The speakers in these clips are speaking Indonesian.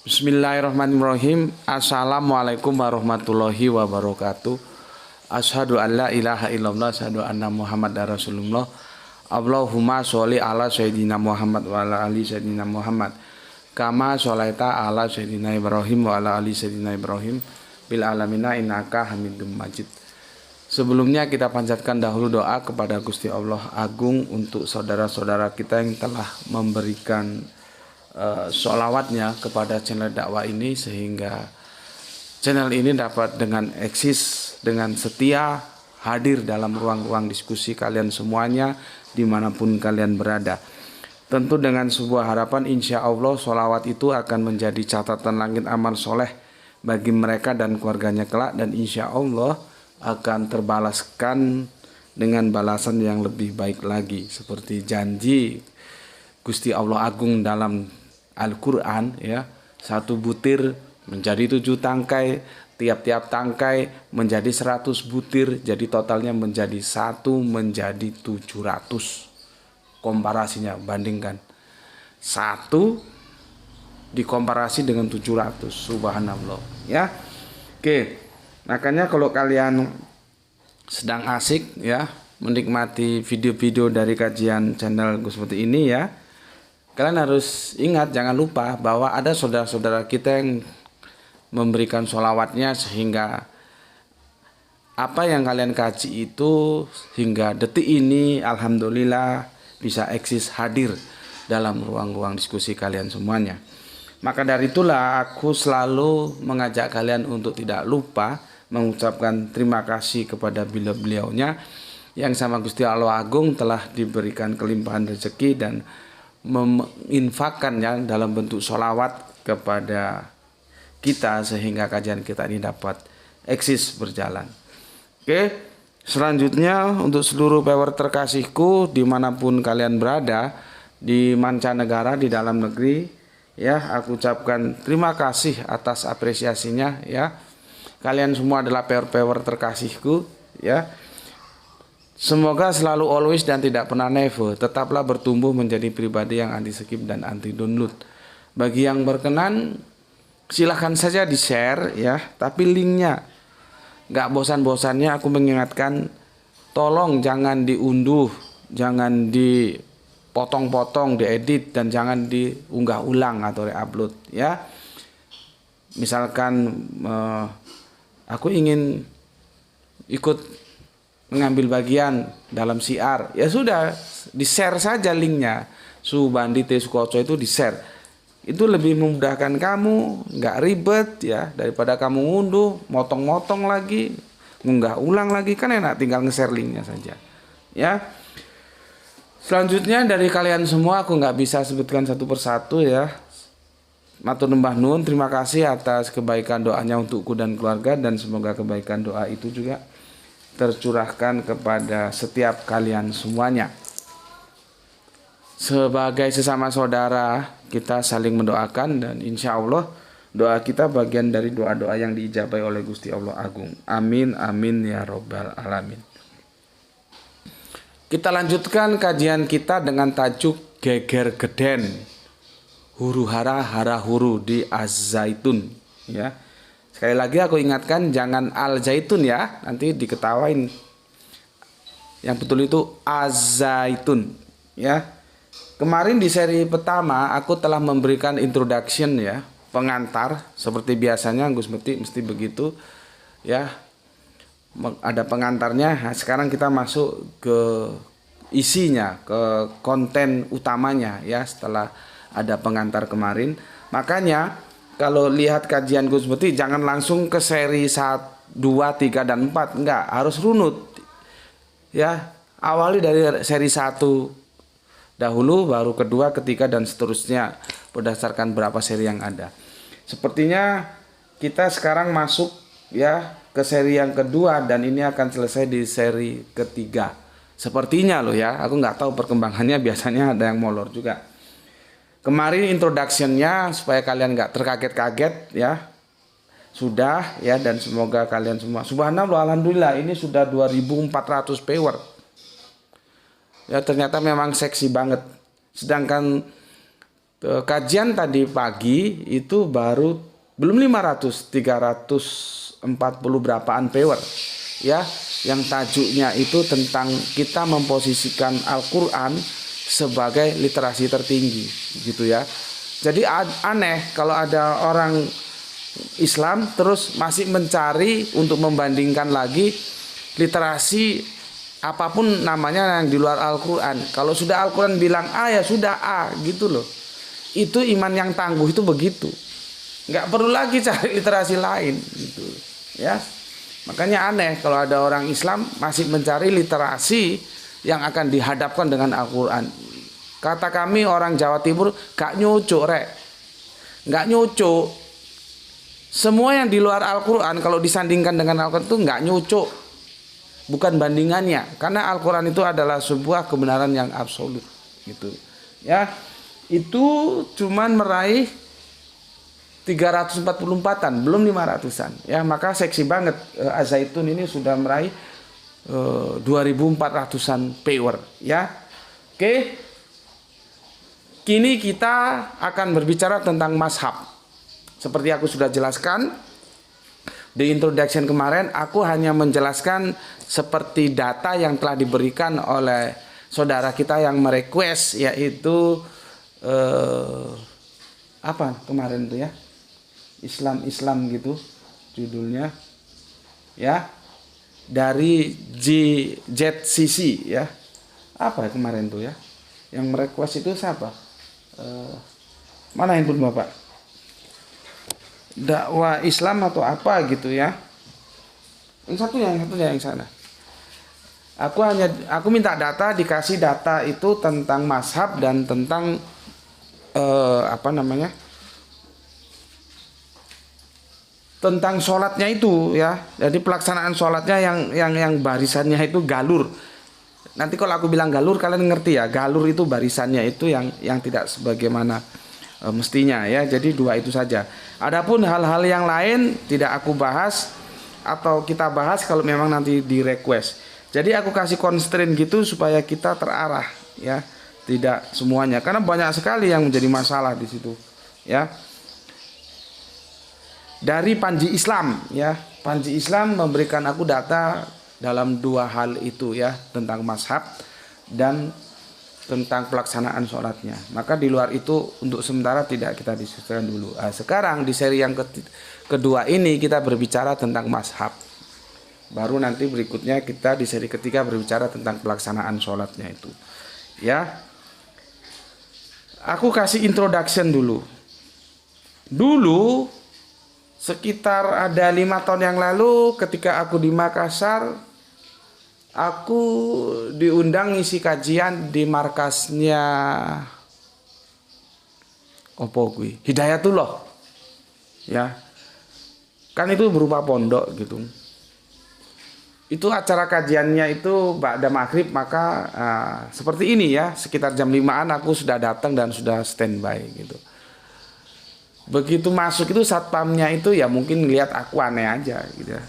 Bismillahirrahmanirrahim. Assalamualaikum warahmatullahi wabarakatuh. Asyhadu an la ilaha illallah, asyhadu anna Muhammadar Rasulullah. Allahumma sholli ala sayyidina Muhammad wa ala ali sayyidina Muhammad. Kama sholaita ala sayyidina Ibrahim wa ala ali sayyidina Ibrahim bil alamina innaka Hamidum Majid. Sebelumnya kita panjatkan dahulu doa kepada Gusti Allah Agung untuk saudara-saudara kita yang telah memberikan sholawatnya kepada channel dakwah ini, sehingga channel ini dapat dengan eksis, dengan setia hadir dalam ruang-ruang diskusi kalian semuanya dimanapun kalian berada. Tentu dengan sebuah harapan, insya Allah sholawat itu akan menjadi catatan langit amal soleh bagi mereka dan keluarganya kelak, dan insya Allah akan terbalaskan dengan balasan yang lebih baik lagi, seperti janji Gusti Allah Agung dalam Al-Quran, ya, 1 butir menjadi 7 tangkai, tiap-tiap tangkai menjadi 100 butir, jadi totalnya menjadi 1 menjadi 700. Komparasinya, bandingkan 1 dikomparasi dengan 700, subhanallah, ya. Oke, makanya kalau kalian sedang asik, ya, menikmati video-video dari kajian channel seperti ini, ya, kalian harus ingat, jangan lupa bahwa ada saudara-saudara kita yang memberikan sholawatnya, sehingga apa yang kalian kaji itu hingga detik ini alhamdulillah bisa eksis hadir dalam ruang-ruang diskusi kalian semuanya. Maka dari itulah aku selalu mengajak kalian untuk tidak lupa mengucapkan terima kasih kepada beliau-beliaunya yang sama Gusti Allah Agung telah diberikan kelimpahan rezeki dan menginfakkannya dalam bentuk sholawat kepada kita, sehingga kajian kita ini dapat eksis berjalan. Oke, selanjutnya untuk seluruh viewer terkasihku dimanapun kalian berada, di mancanegara, di dalam negeri, ya, aku ucapkan terima kasih atas apresiasinya, ya. Kalian semua adalah viewer terkasihku, ya. Semoga selalu always dan tidak pernah never tetaplah bertumbuh menjadi pribadi yang anti skip dan anti download. Bagi yang berkenan silahkan saja di share, ya, tapi linknya gak bosan-bosannya aku mengingatkan, tolong jangan diunduh, jangan dipotong-potong, diedit, dan jangan diunggah ulang atau reupload, ya. Misalkan aku ingin ikut mengambil bagian dalam siar, ya sudah, di-share saja linknya. Subandi T. Sukoco itu di-share. Itu lebih memudahkan kamu, nggak ribet, ya, daripada kamu ngunduh, motong-motong lagi, ngunggah ulang lagi, kan enak tinggal nge-share linknya saja, ya. Selanjutnya dari kalian semua aku nggak bisa sebutkan satu persatu, ya. Matur nembah nuwun, terima kasih atas kebaikan doanya untukku dan keluarga, dan semoga kebaikan doa itu juga tercurahkan kepada setiap kalian semuanya. Sebagai sesama saudara, kita saling mendoakan, dan insya Allah doa kita bagian dari doa-doa yang diijabai oleh Gusti Allah Agung. Amin, amin, ya robbal alamin. Kita lanjutkan kajian kita dengan tajuk Geger Geden, Huru Hara Hara Huru di Az-Zaitun, ya. Sekali lagi aku ingatkan, jangan Al-Zaitun, ya, nanti diketawain. Yang betul itu Az-Zaitun, ya. Kemarin di seri pertama aku telah memberikan introduction, ya, pengantar seperti biasanya Gus mesti begitu, ya. Ada pengantarnya. Nah, sekarang kita masuk ke isinya, ke konten utamanya, ya, setelah ada pengantar kemarin. Makanya kalau lihat kajian Gus Meti jangan langsung ke seri 1, 2, 3, dan 4. Enggak, harus runut, ya. Awali dari seri 1 dahulu, baru kedua, ketiga, dan seterusnya berdasarkan berapa seri yang ada. Sepertinya kita sekarang masuk, ya, ke seri yang kedua, dan ini akan selesai di seri ketiga. Sepertinya loh, ya, aku nggak tahu perkembangannya, biasanya ada yang molor juga. Kemarin introductionnya supaya kalian nggak terkaget-kaget, ya, sudah, ya, dan semoga kalian semua, subhanallah, alhamdulillah, ini sudah 2400 viewer, ya. Ternyata memang seksi banget. Sedangkan Kajian tadi pagi itu baru belum 500, 340 berapaan power ya, yang tajuknya itu tentang kita memposisikan Al-Qur'an sebagai literasi tertinggi gitu ya. Jadi aneh kalau ada orang Islam terus masih mencari untuk membandingkan lagi literasi apapun namanya yang di luar Al-Qur'an. Kalau sudah Al-Qur'an bilang A ya sudah A gitu loh. Itu iman yang tangguh itu begitu. Nggak perlu lagi cari literasi lain gitu ya. Makanya aneh kalau ada orang Islam masih mencari literasi yang akan dihadapkan dengan Al-Qur'an. Kata kami orang Jawa Timur gak nyucuk rek. Gak nyucuk. Semua yang di luar Al-Qur'an kalau disandingkan dengan Al-Qur'an itu gak nyucuk. Bukan bandingannya. Karena Al-Qur'an itu adalah sebuah kebenaran yang absolut gitu ya. Itu cuman meraih 344-an, belum 500-an ya. Maka seksi banget Az-Zaitun ini sudah meraih 2400-an power ya. Oke. Kini kita akan berbicara tentang mazhab. Seperti aku sudah jelaskan di introduction kemarin, aku hanya menjelaskan seperti data yang telah diberikan oleh saudara kita yang merequest, yaitu apa kemarin tuh ya, Islam gitu judulnya ya, dari JZCC ya. Apa kemarin tuh ya yang merequest itu siapa? Mana handphone Bapak? Dakwah Islam atau apa gitu ya. Yang satunya yang sana. Aku minta data, dikasih data itu tentang mazhab dan tentang tentang sholatnya itu ya. Jadi pelaksanaan sholatnya yang barisannya itu galur. Nanti kalau aku bilang galur kalian ngerti ya. Galur itu barisannya itu yang tidak sebagaimana mestinya ya. Jadi dua itu saja. Adapun hal-hal yang lain tidak aku bahas atau kita bahas kalau memang nanti di request. Jadi aku kasih constraint gitu supaya kita terarah ya. Tidak semuanya, karena banyak sekali yang menjadi masalah di situ ya. Dari Panji Islam ya, Panji Islam memberikan aku data dalam dua hal itu ya, tentang mazhab dan tentang pelaksanaan sholatnya. Maka di luar itu untuk sementara tidak kita diskusikan dulu. Sekarang di seri yang kedua ini kita berbicara tentang mazhab. Baru nanti berikutnya kita di seri ketiga berbicara tentang pelaksanaan sholatnya itu ya. Aku kasih introduction dulu. Dulu sekitar ada 5 tahun yang lalu ketika aku di Makassar, aku diundang ngisi kajian di markasnya Hidayatullah ya. Kan itu berupa pondok gitu. Itu acara kajiannya itu ba'da maghrib, maka seperti ini ya, sekitar jam 5-an aku sudah datang dan sudah standby gitu. Begitu masuk itu satpamnya itu ya mungkin ngelihat aku aneh aja gitu ya.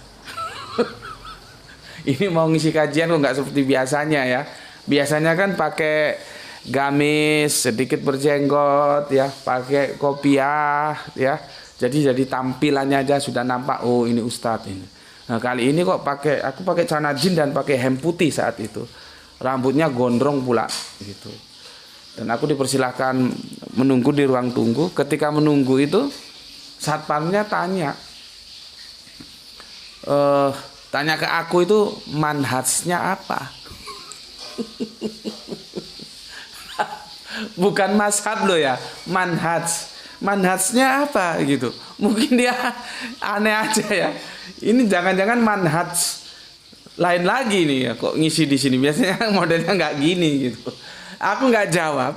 Ini mau ngisi kajian kok nggak seperti biasanya ya. Biasanya kan pakai gamis, sedikit berjenggot ya, pakai kopiah ya. Jadi tampilannya aja sudah nampak, oh ini ustadz ini. Nah kali ini kok aku pakai celana jin dan pakai hem putih saat itu, rambutnya gondrong pula gitu. Dan aku dipersilahkan menunggu di ruang tunggu. Ketika menunggu itu satpamnya tanya ke aku itu manhajnya apa. Bukan mazhab loh ya, manhajnya apa gitu. Mungkin dia aneh aja ya. Ini jangan-jangan manhaj lain lagi nih ya, kok ngisi di sini. Biasanya modelnya nggak gini gitu. Aku nggak jawab,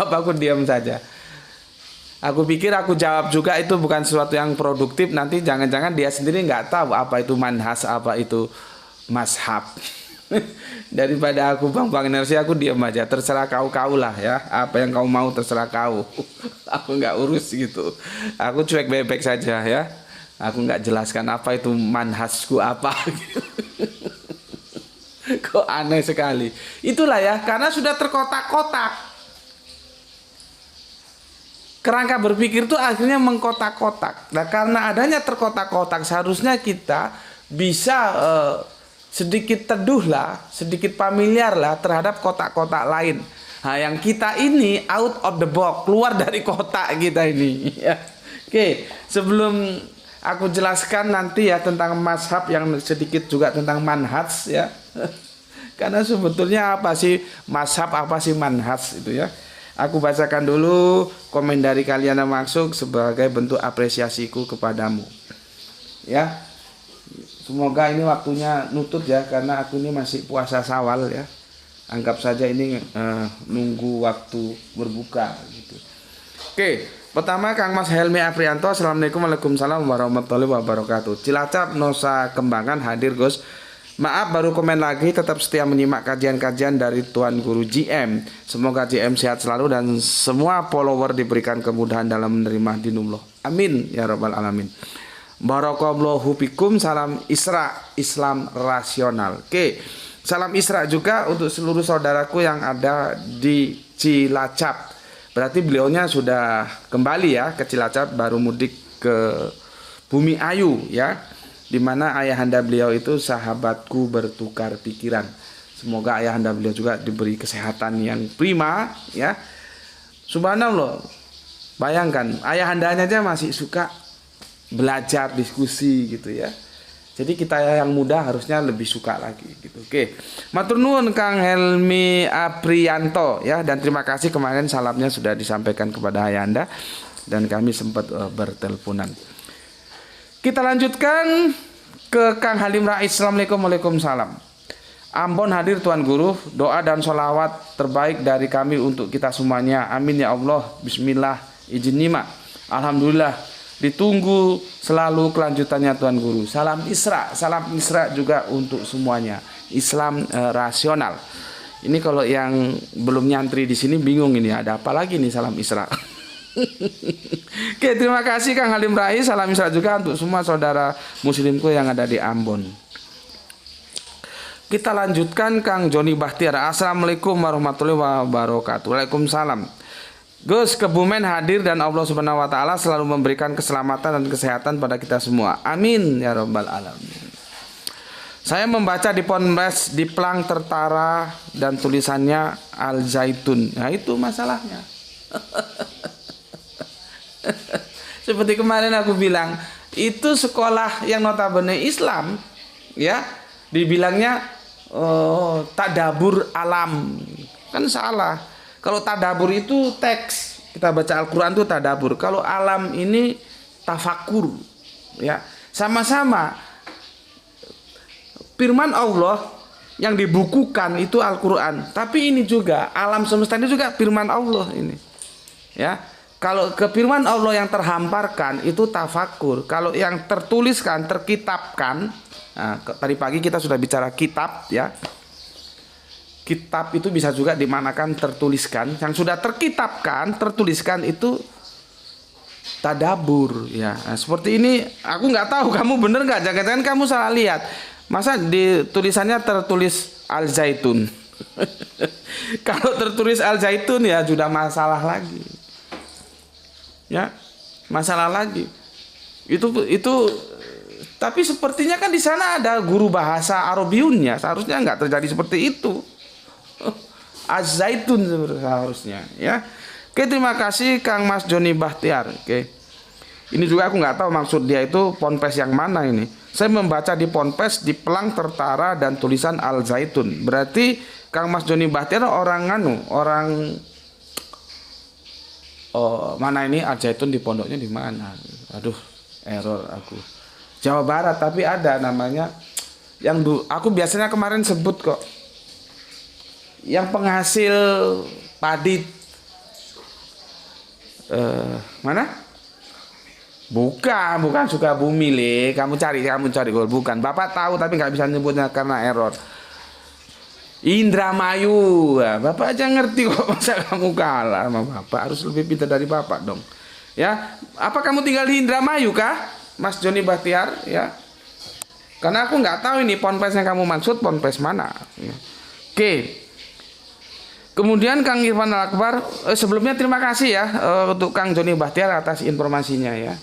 aku diam saja. Aku pikir aku jawab juga itu bukan sesuatu yang produktif. Nanti jangan-jangan dia sendiri nggak tahu apa itu manhaj, apa itu mazhab. Daripada aku bang energi, aku diam aja. Terserah kau lah ya. Apa yang kau mau terserah kau. Aku nggak urus gitu. Aku cuek bebek saja ya. Aku nggak jelaskan apa itu manhajku apa. Kok aneh sekali. Itulah ya, karena sudah terkotak-kotak. kerangka berpikir itu akhirnya mengkotak-kotak. Nah, karena adanya terkotak-kotak, seharusnya kita bisa sedikit teduh lah, sedikit familiar lah terhadap kotak-kotak lain. Nah, yang kita ini out of the box, keluar dari kotak kita ini. Oke, sebelum aku jelaskan nanti ya tentang mazhab yang sedikit juga tentang manhaj ya. Karena sebetulnya apa sih mazhab, apa sih manhaj itu ya. Aku bacakan dulu komen dari kalian yang masuk sebagai bentuk apresiasiku kepadamu. Ya. Semoga ini waktunya nutut ya, karena aku ini masih puasa Syawal ya. Anggap saja ini nunggu waktu berbuka gitu. Oke, pertama Kang Mas Helmi Aprianto, Assalamualaikum warahmatullahi wabarakatuh. Cilacap Nusa Kembangan hadir Gus. Maaf baru komen lagi, tetap setia menyimak kajian-kajian dari Tuan Guru GM. Semoga GM sehat selalu dan semua follower diberikan kemudahan dalam menerima dinullah. Amin ya rabbal alamin. Barakallahu fikum, salam Isra, Islam rasional. Oke, salam Isra juga untuk seluruh saudaraku yang ada di Cilacap. Berarti beliaunya sudah kembali ya ke Cilacap, baru mudik ke Bumi Ayu ya. Di mana ayahanda beliau itu sahabatku bertukar pikiran. Semoga ayahanda beliau juga diberi kesehatan yang prima ya. Subhanallah. Bayangkan ayahandanya aja masih suka belajar diskusi gitu ya. Jadi kita yang muda harusnya lebih suka lagi gitu. Oke. Matur nuwun Kang Helmi Aprianto ya, dan terima kasih kemarin salamnya sudah disampaikan kepada ayahanda dan kami sempat berteleponan. Kita lanjutkan ke Kang Halim Rais. Assalamualaikum, waalaikumsalam. Ambon hadir Tuan Guru. Doa dan sholawat terbaik dari kami untuk kita semuanya. Amin ya Allah. Bismillah. Izin nyimak. Alhamdulillah. Ditunggu selalu kelanjutannya Tuan Guru. Salam Isra. Salam Isra juga untuk semuanya. Islam rasional. Ini kalau yang belum nyantri di sini bingung ini ada apa lagi nih salam Isra. Oke, terima kasih Kang Halim Rais. Salam Isra juga untuk semua saudara muslimku yang ada di Ambon. Kita lanjutkan Kang Joni Bahtiar. Assalamualaikum warahmatullahi wabarakatuh. Waalaikumsalam. Gus, Kebumen hadir dan Allah Subhanahu wa taala selalu memberikan keselamatan dan kesehatan pada kita semua. Amin ya rabbal alamin. Saya membaca di Ponpes di Plang Tertara dan tulisannya Al Zaitun. Nah, itu masalahnya. Seperti kemarin aku bilang, itu sekolah yang notabene Islam ya, dibilangnya tadabur alam. Kan salah. Kalau tadabur itu teks, kita baca Al-Qur'an itu tadabur. Kalau alam ini tafakur ya. Sama-sama firman Allah yang dibukukan itu Al-Qur'an, tapi ini juga alam semesta ini juga firman Allah ini. Ya. Kalau ke firman Allah yang terhamparkan itu tafakur. Kalau yang tertuliskan, terkitabkan, nah, tadi pagi kita sudah bicara kitab ya. Kitab itu bisa juga dimanakan tertuliskan. Yang sudah terkitabkan, tertuliskan itu tadabur ya. Nah, seperti ini aku nggak tahu kamu bener nggak, jangan-jangan kamu salah lihat. Masa di tulisannya tertulis Al Zaitun. Kalau tertulis Al Zaitun ya sudah masalah lagi. Ya, masalah lagi. Itu tapi sepertinya kan di sana ada guru bahasa Arabiunnya, seharusnya nggak terjadi seperti itu. Az-Zaitun seharusnya ya. Oke, terima kasih Kang Mas Joni Bahtiar. Oke. Ini juga aku nggak tahu maksud dia itu Ponpes yang mana ini. Saya membaca di Ponpes di Plang Tertara dan tulisan Al Zaitun. Berarti Kang Mas Joni Bahtiar orang mana ini Al Zaitun di pondoknya di mana? Aduh, error aku. Jawa Barat, tapi ada namanya yang aku biasanya kemarin sebut kok. Yang penghasil padi mana? Bukan Sukabumi le. Kamu cari bukan. Bapak tahu tapi nggak bisa nyebutnya karena error. Indramayu, ya, Bapak aja ngerti kok, masa kamu kalah sama Bapak, harus lebih pintar dari Bapak dong. Ya, apa kamu tinggal di Indramayu kah, Mas Joni Bahtiar? Ya, karena aku nggak tahu ini ponpes yang kamu maksud ponpes mana. Ya. Oke, Kemudian Kang Irfan Al-Akbar, sebelumnya terima kasih ya untuk Kang Joni Bahtiar atas informasinya ya.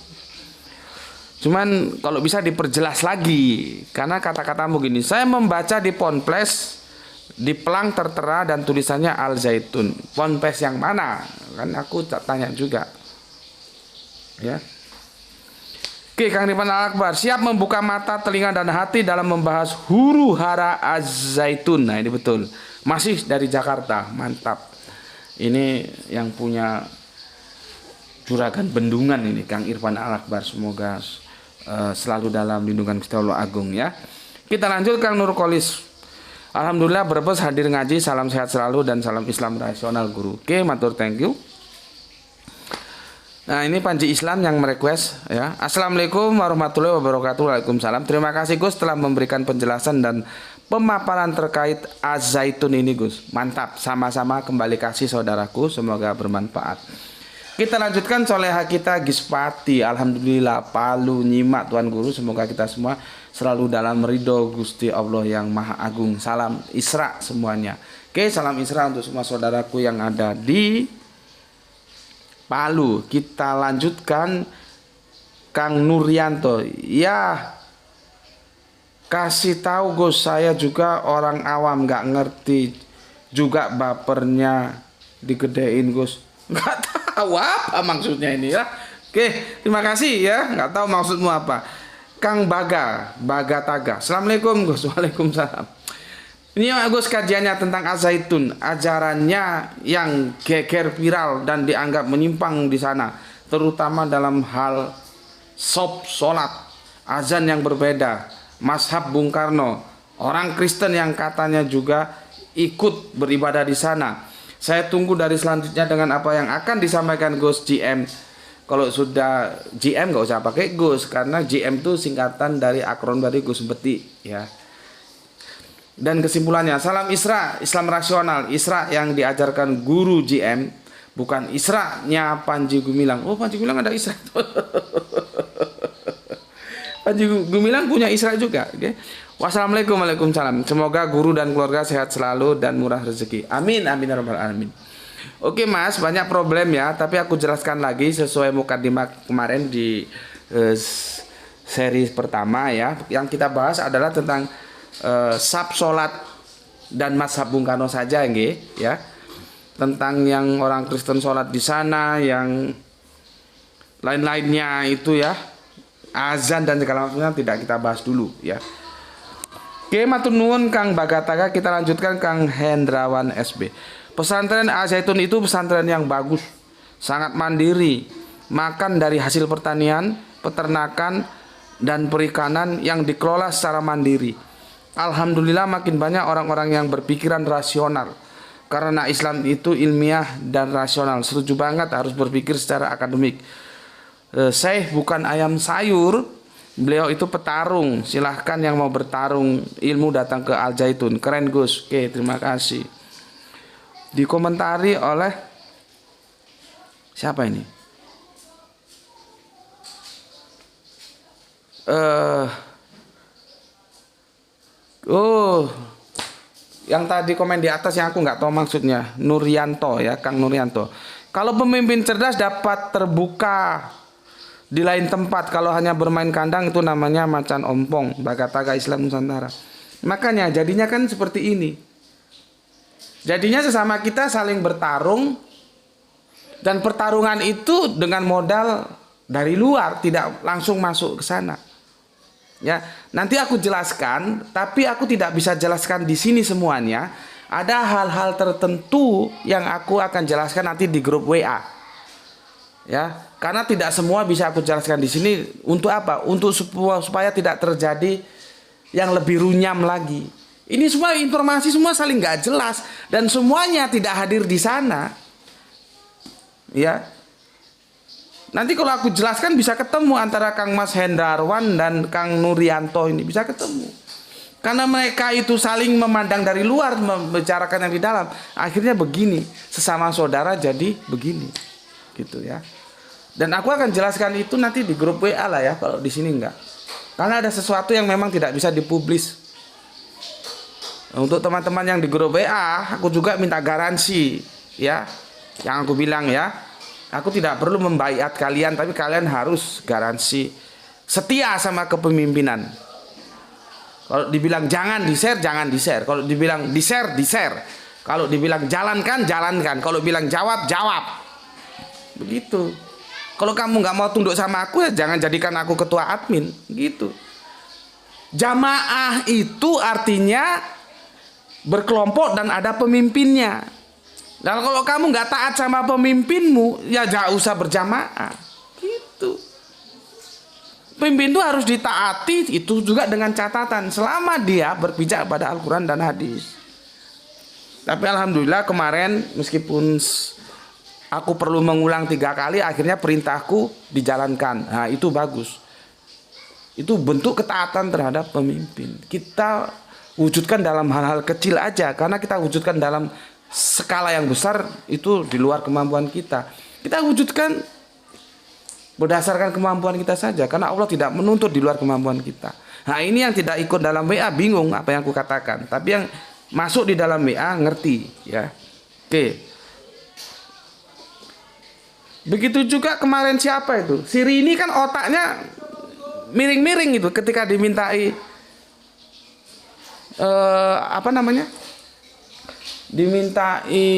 Cuman kalau bisa diperjelas lagi, karena kata-katamu gini, saya membaca di Ponpes, di pelang tertera dan tulisannya Al Zaitun. Ponpes yang mana? Kan aku tanya juga. Ya. Oke, Kang Irfan Al-Akbar, siap membuka mata, telinga dan hati dalam membahas huru hara Az-Zaitun. Nah, ini betul. Masih dari Jakarta, mantap. Ini yang punya Juragan Bendungan ini, Kang Irfan Al-Akbar. Semoga selalu dalam lindungan Gusti Allah Agung ya. Kita lanjut Kang Nurkolis. Alhamdulillah Brebes hadir ngaji, salam sehat selalu dan salam Islam rasional guru. Oke, matur thank you. Nah, ini Panji Islam yang merequest ya. Assalamualaikum warahmatullahi wabarakatuh. Waalaikumsalam. Terima kasih Gus telah memberikan penjelasan dan pemaparan terkait Az-Zaitun ini Gus. Mantap, sama-sama kembali kasih saudaraku, semoga bermanfaat. Kita lanjutkan soleha kita Gispati. Alhamdulillah Palu nyimak Tuan Guru, semoga kita semua selalu dalam ridho Gusti Allah yang Maha Agung. Salam Isra semuanya. Oke, salam Isra untuk semua saudaraku yang ada di Palu. Kita lanjutkan Kang Nuryanto. Ya, kasih tahu Gus, saya juga orang awam nggak ngerti juga bapernya digedein Gus. Nggak tahu apa maksudnya ini ya. Oke, terima kasih ya. Nggak tahu maksudmu apa. Kang Bagataga. Assalamualaikum Gus. Waalaikumsalam. Ini Gus kajiannya tentang Az-Zaitun, ajarannya yang geger viral dan dianggap menyimpang di sana, terutama dalam hal sholat, azan yang berbeda. Mazhab Bung Karno, orang Kristen yang katanya juga ikut beribadah di sana. Saya tunggu dari selanjutnya dengan apa yang akan disampaikan Gus GM. Kalau sudah GM nggak usah pakai Gus, karena GM itu singkatan dari akron dari Gus Beti ya. Dan kesimpulannya, salam Isra, Islam rasional. Isra yang diajarkan guru GM, bukan Isra-nya Panji Gumilang. Oh, Panji Gumilang ada Isra. Panji Gumilang punya Isra juga. Okay? Wassalamualaikum warahmatullahi wabarakatuh. Semoga guru dan keluarga sehat selalu dan murah rezeki. Amin, amin ya rabbal alamin. Oke Mas, banyak problem ya, tapi aku jelaskan lagi sesuai mukadimah kemarin di seri pertama ya. Yang kita bahas adalah tentang sab sholat dan mazhab Bung Karno saja ya. Tentang yang orang Kristen sholat di sana, yang lain-lainnya itu ya. Azan dan segala macamnya tidak kita bahas dulu ya. Oke, matur nuwun Kang Bagataga. Kita lanjutkan Kang Hendrawan SB. Pesantren Az-Zaitun itu pesantren yang bagus, sangat mandiri, makan dari hasil pertanian, peternakan dan perikanan yang dikelola secara mandiri. Alhamdulillah makin banyak orang-orang yang berpikiran rasional, karena Islam itu ilmiah dan rasional. Setuju banget, harus berpikir secara akademik. Saya bukan ayam sayur, beliau itu petarung. Silahkan yang mau bertarung ilmu datang ke Al-Zaitun. Keren Gus. Oke, terima kasih. Dikomentari oleh siapa ini? Yang tadi komen di atas yang aku nggak tahu maksudnya. Nuryanto ya, Kang Nuryanto. Kalau pemimpin cerdas dapat terbuka di lain tempat, kalau hanya bermain kandang itu namanya macan ompong. Bagataga Islam Nusantara. Makanya jadinya kan seperti ini. Jadinya sesama kita saling bertarung, dan pertarungan itu dengan modal dari luar, tidak langsung masuk ke sana. Ya, nanti aku jelaskan, tapi aku tidak bisa jelaskan di sini semuanya. Ada hal-hal tertentu yang aku akan jelaskan nanti di grup WA. Ya, karena tidak semua bisa aku jelaskan di sini. Untuk apa? Untuk supaya tidak terjadi yang lebih runyam lagi. Ini semua informasi semua saling nggak jelas dan semuanya tidak hadir di sana. Ya. Nanti kalau aku jelaskan bisa ketemu antara Kang Mas Hendarwan dan Kang Nuryanto ini bisa ketemu. Karena mereka itu saling memandang dari luar, membicarakan yang di dalam. Akhirnya begini, sesama saudara jadi begini. Gitu ya. Dan aku akan jelaskan itu nanti di grup WA lah ya, kalau di sini enggak. Karena ada sesuatu yang memang tidak bisa dipublis. Untuk teman-teman yang di grup WA, aku juga minta garansi, ya. Yang aku bilang ya, aku tidak perlu membaiat kalian, tapi kalian harus garansi setia sama kepemimpinan. Kalau dibilang jangan di-share, jangan di-share. Kalau dibilang di-share, di-share. Kalau dibilang jalankan, jalankan. Kalau bilang jawab, jawab. Begitu. Kalau kamu nggak mau tunduk sama aku, ya jangan jadikan aku ketua admin. Gitu. Jamaah itu artinya berkelompok dan ada pemimpinnya. Dan kalau kamu nggak taat sama pemimpinmu, ya jangan usah berjamaah. Gitu. Pemimpin itu harus ditaati, itu juga dengan catatan selama dia berpijak pada Al-Quran dan hadis. Tapi alhamdulillah kemarin meskipun aku perlu mengulang 3 kali, akhirnya perintahku dijalankan. Nah itu bagus. Itu bentuk ketaatan terhadap pemimpin. Kita wujudkan dalam hal-hal kecil aja, karena kita wujudkan dalam skala yang besar itu di luar kemampuan kita. Kita wujudkan berdasarkan kemampuan kita saja, karena Allah tidak menuntut di luar kemampuan kita. Nah ini yang tidak ikut dalam WA bingung apa yang aku katakan, tapi yang masuk di dalam WA ngerti ya. Oke. Begitu juga kemarin siapa itu? Si Rini kan otaknya miring-miring itu ketika dimintai dimintai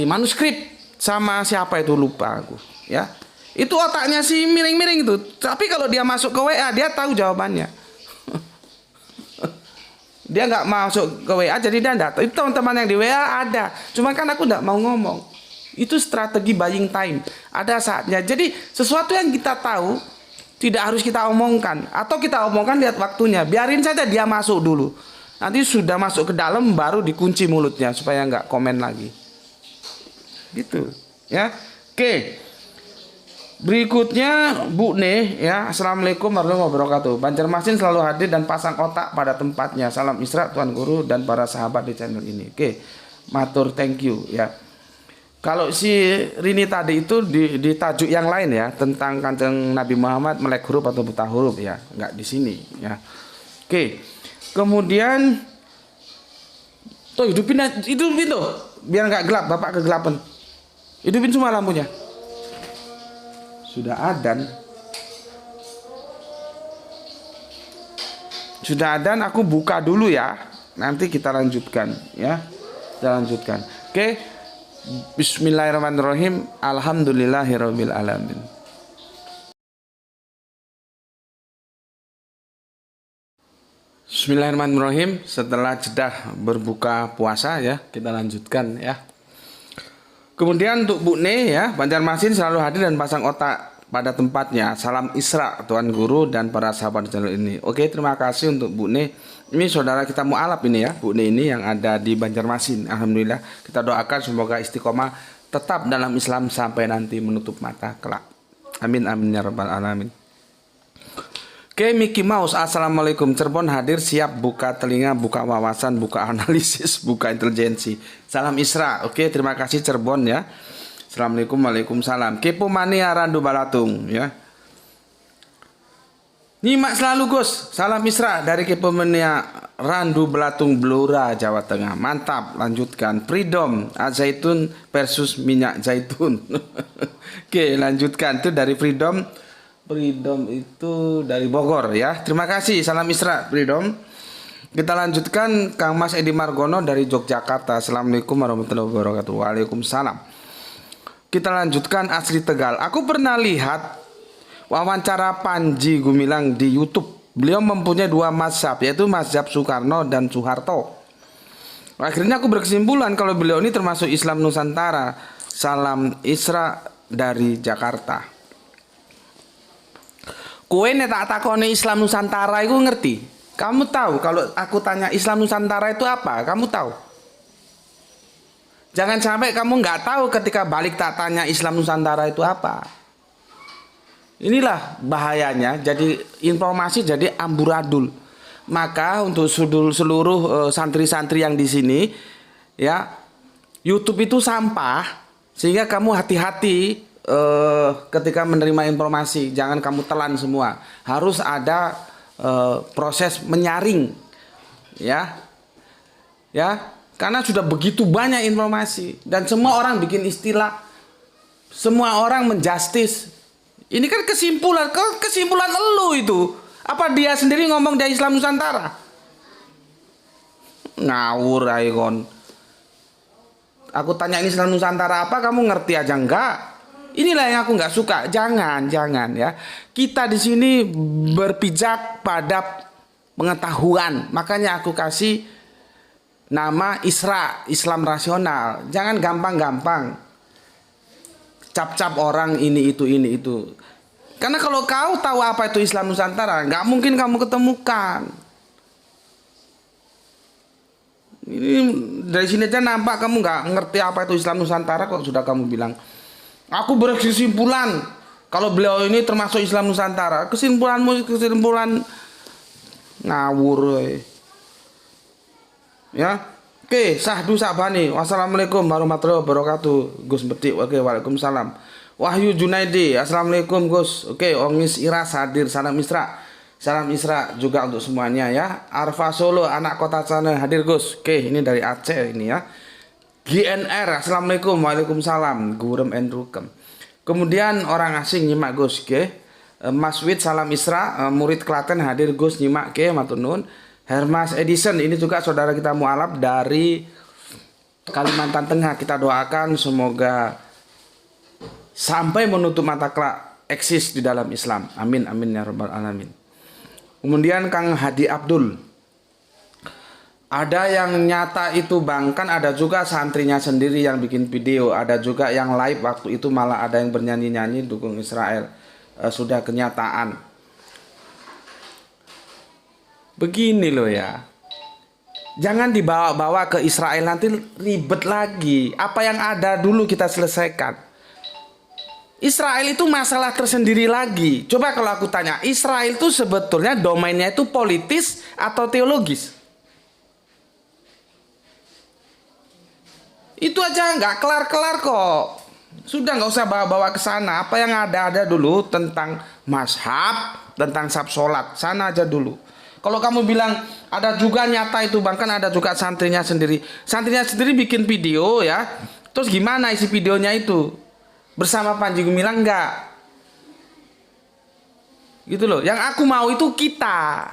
manuskrip sama siapa itu lupa aku ya. Itu otaknya sih miring-miring itu. Tapi kalau dia masuk ke WA dia tahu jawabannya. Dia nggak masuk ke WA jadi dia enggak tahu. Itu teman-teman yang di WA ada. Cuma kan aku nggak mau ngomong. Itu strategi buying time. Ada saatnya. Jadi sesuatu yang kita tahu tidak harus kita omongkan, atau kita omongkan lihat waktunya. Biarin saja dia masuk dulu. Nanti sudah masuk ke dalam baru dikunci mulutnya supaya nggak komen lagi. Gitu, ya. Oke. Berikutnya Bu Ne, ya. Assalamualaikum warahmatullahi wabarakatuh. Banjarmasin selalu hadir dan pasang otak pada tempatnya. Salam Isra Tuan Guru dan para sahabat di channel ini. Oke. Matur thank you, ya. Kalau si Rini tadi itu di tajuk yang lain ya, tentang Kanjeng Nabi Muhammad melek huruf atau buta huruf ya, nggak di sini ya. Oke. Kemudian tuh hidupin tuh biar nggak gelap, Bapak kegelapan. Hidupin semua lampunya. Sudah adzan, aku buka dulu ya. Nanti kita lanjutkan ya. Kita lanjutkan. Oke. Bismillahirrahmanirrahim. Alhamdulillahirabbil alamin. Bismillahirrahmanirrahim. Setelah jeda berbuka puasa ya, kita lanjutkan ya. Kemudian untuk Bu Ne ya, Banjarmasin selalu hadir dan pasang otak pada tempatnya. Salam Isra Tuan Guru dan para sahabat di channel ini. Oke, terima kasih untuk Bu Ne. Ini saudara kita mu'alaf ini ya, Bu Ne ini yang ada di Banjarmasin. Alhamdulillah, kita doakan semoga istiqomah tetap dalam Islam sampai nanti menutup mata kelak. Amin amin ya rabbal alamin. Oke, Mickey Mouse, assalamualaikum. Cirebon hadir, siap buka telinga, buka wawasan, buka analisis, buka intelijensi. Salam Isra. Oke, terima kasih Cirebon ya. Assalamualaikum, waalaikumsalam. Kepo mania randu balatung ya. Nyimak selalu Gus. Salam Isra dari Kepo mania randu balatung Blora Jawa Tengah. Mantap, lanjutkan. Freedom zaitun versus minyak zaitun. Oke, lanjutkan. Itu dari Freedom. Freedom itu dari Bogor ya. Terima kasih. Salam Isra Freedom. Kita lanjutkan Kang Mas Edi Margono dari Yogyakarta. Assalamualaikum warahmatullahi wabarakatuh. Waalaikumsalam. Kita lanjutkan Asri Tegal. Aku pernah lihat wawancara Panji Gumilang di YouTube. Beliau mempunyai 2 mazhab, yaitu mazhab Soekarno dan Soeharto. Akhirnya aku berkesimpulan kalau beliau ini termasuk Islam Nusantara. Salam Isra dari Jakarta. Kowe nek tak takone Islam Nusantara itu ngerti? Kamu tahu kalau aku tanya Islam Nusantara itu apa? Kamu tahu? Jangan sampai kamu nggak tahu ketika balik tak tanya Islam Nusantara itu apa. Inilah bahayanya. Jadi informasi jadi amburadul. Maka untuk seluruh santri-santri yang di sini, ya, YouTube itu sampah. Sehingga kamu hati-hati ketika menerima informasi. Jangan kamu telan semua. Harus ada proses menyaring, ya. Ya, karena sudah begitu banyak informasi dan semua orang bikin istilah, semua orang menjustis. Ini kan kesimpulan elu itu. Apa dia sendiri ngomong dari Islam Nusantara? Ngawur Aikon. Aku tanya ini Islam Nusantara apa, kamu ngerti aja enggak? Inilah yang aku nggak suka. Jangan ya. Kita di sini berpijak pada pengetahuan. Makanya aku kasih nama ISRA, Islam Rasional. Jangan gampang-gampang cap-cap orang ini itu. Karena kalau kau tahu apa itu Islam Nusantara, nggak mungkin kamu ketemukan. Ini dari sini aja nampak kamu nggak ngerti apa itu Islam Nusantara kok sudah kamu bilang. Aku berkesimpulan kalau beliau ini termasuk Islam Nusantara. Kesimpulanmu kesimpulan ngawur. Ya. Oke, sahdu sabani. Wassalamualaikum warahmatullahi wabarakatuh. Gus Betik. Oke, waalaikumsalam. Wahyu Junaidi. Assalamualaikum Gus. Oke, Ongis Iras hadir. Salam Isra juga untuk semuanya ya. Arfa Solo, anak kota sana hadir Gus. Oke, ini dari Aceh ini ya. GNR, Assalamualaikum, waalaikumsalam, Gurem and Rukem. Kemudian orang asing nyimak Gus, ke. Mas Wid, salam Isra, murid Klaten hadir Gus, nyimak ke, matunun. Hermas Edison, ini juga saudara kita mualaf dari Kalimantan Tengah. Kita doakan semoga sampai menutup mata kelak eksis di dalam Islam. Amin, amin ya rabbal alamin. Kemudian Kang Hadi Abdul. Ada yang nyata itu Bang, kan ada juga santrinya sendiri yang bikin video, ada juga yang live waktu itu malah ada yang bernyanyi-nyanyi dukung Israel. Sudah kenyataan. Begini loh ya. Jangan dibawa-bawa ke Israel nanti ribet lagi. Apa yang ada dulu kita selesaikan. Israel itu masalah tersendiri lagi. Coba kalau aku tanya, Israel itu sebetulnya domainnya itu politis atau teologis? Itu aja nggak kelar-kelar kok. Sudah nggak usah bawa-bawa ke sana. Apa yang ada dulu tentang mazhab, tentang sab sholat. Sana aja dulu. Kalau kamu bilang ada juga nyata itu Bang, kan ada juga santrinya sendiri. Santrinya sendiri bikin video ya. Terus gimana isi videonya itu? Bersama Panji Gumilang nggak? Gitu loh. Yang aku mau itu kita.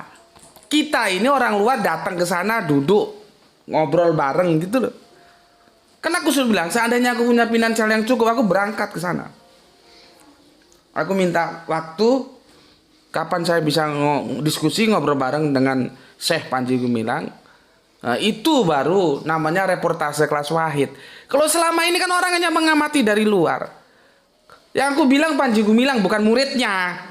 Kita ini orang luar datang ke sana duduk ngobrol bareng gitu loh. Kan aku sudah bilang, seandainya aku punya finansial yang cukup, aku berangkat ke sana. Aku minta waktu, kapan saya bisa diskusi, ngobrol bareng dengan Syekh Panji Gumilang. Nah, itu baru namanya reportase kelas Wahid. Kalau selama ini kan orang hanya mengamati dari luar. Yang aku bilang Panji Gumilang bukan muridnya.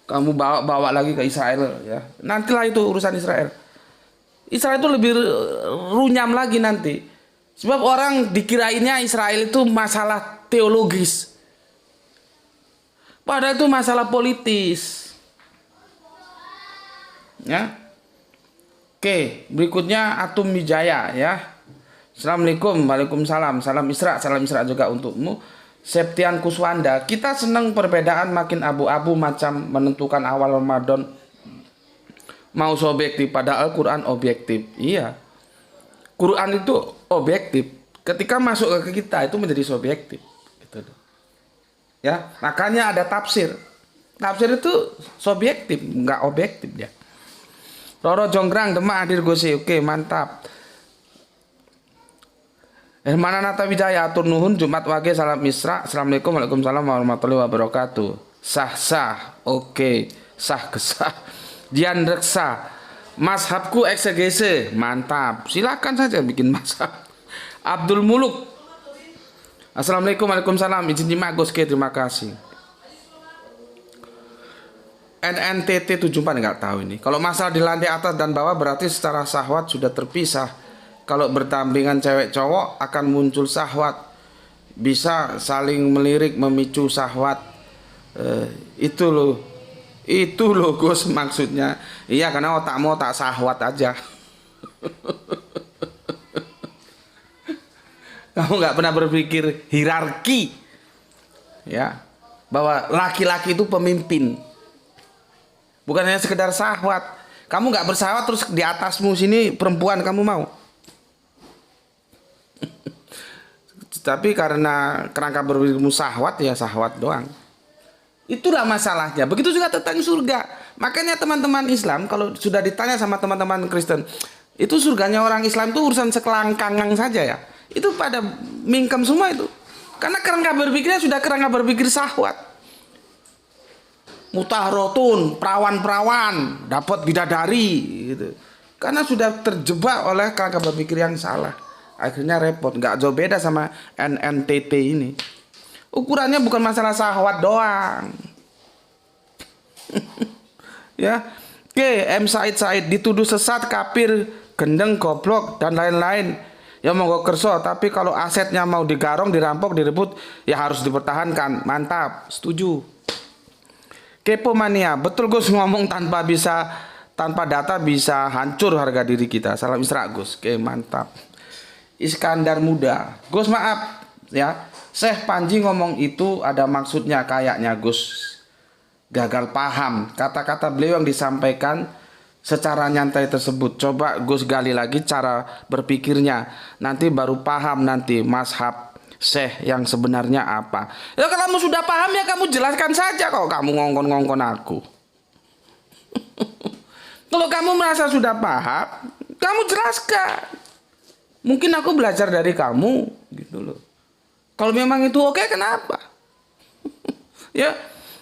Kamu bawa lagi ke Israel ya. Nantilah itu urusan Israel. Israel itu lebih runyam lagi nanti. Sebab orang dikirainnya Israel itu masalah teologis. Padahal itu masalah politis. Ya. Oke, berikutnya Atum Wijaya ya. Assalamualaikum, waalaikumsalam. Salam Isra juga untukmu. Septian Kuswanda. Kita senang perbedaan makin abu-abu macam menentukan awal Ramadan. Mau subjektif, padahal Quran objektif. Iya. Quran itu objektif. Ketika masuk ke kita itu menjadi subjektif. Gitu. Ya, makanya ada tafsir. Tafsir itu subjektif, nggak objektif ya. Roro Jonggrang Demak hadir Gusi. Oke, mantap. Hermana Nata Wijaya atur nuhun Jumat Wage salam Isra. Assalamualaikum waalaikumsalam warahmatullahi wabarakatuh. Sah. Oke, sah kesah. Dian Reksa, mazhabku eksegese, mantap. Silakan saja bikin mazhab. Abdul Muluk, assalamualaikum waalaikumsalam. Izin nyimak Gus K, terima kasih. NNTT 74 nggak tahu ini. Kalau masalah di lantai atas dan bawah berarti secara syahwat sudah terpisah. Kalau berdampingan cewek cowok akan muncul syahwat. Bisa saling melirik memicu syahwat. Itu loh Gus maksudnya. Iya, karena otakmu tak syahwat aja. Kamu nggak pernah berpikir hierarki ya, bahwa laki-laki itu pemimpin, bukan hanya sekedar syahwat. Kamu nggak bersahwat terus di atasmu sini perempuan kamu mau? Tapi karena kerangka berpikirmu syahwat ya syahwat doang. Itulah masalahnya. Begitu juga tentang surga. Makanya teman-teman Islam kalau sudah ditanya sama teman-teman Kristen, itu surganya orang Islam itu urusan sekelangkangan saja ya. Itu pada mingkem semua itu. Karena kerangka berpikirnya sudah kerangka berpikir syahwat. Mutahrotun, perawan-perawan, dapat bidadari gitu. Karena sudah terjebak oleh kerangka berpikir yang salah. Akhirnya repot, nggak jauh beda sama NNTT ini. Ukurannya bukan masalah syahwat doang. Ya. Oke, M. Said dituduh sesat, kafir, gendeng, goblok dan lain-lain. Ya monggo kerso, tapi kalau asetnya mau digarong, dirampok, direbut, ya harus dipertahankan. Mantap, setuju. Kepo mania, betul Gus ngomong tanpa data bisa hancur harga diri kita. Salam Isra Gus. Oke, mantap. Iskandar Muda, Gus maaf ya, Syekh Panji ngomong itu ada maksudnya kayaknya Gus gagal paham kata-kata beliau yang disampaikan secara nyantai tersebut. Coba Gus gali lagi cara berpikirnya, nanti baru paham nanti mazhab Syekh yang sebenarnya apa. Ya kalau kamu sudah paham ya kamu jelaskan saja, kok kamu ngongkon-ngongkon aku. Kalau kamu merasa sudah paham, kamu jelaskan. Mungkin aku belajar dari kamu gitu loh. Kalau memang itu oke, kenapa? Ya.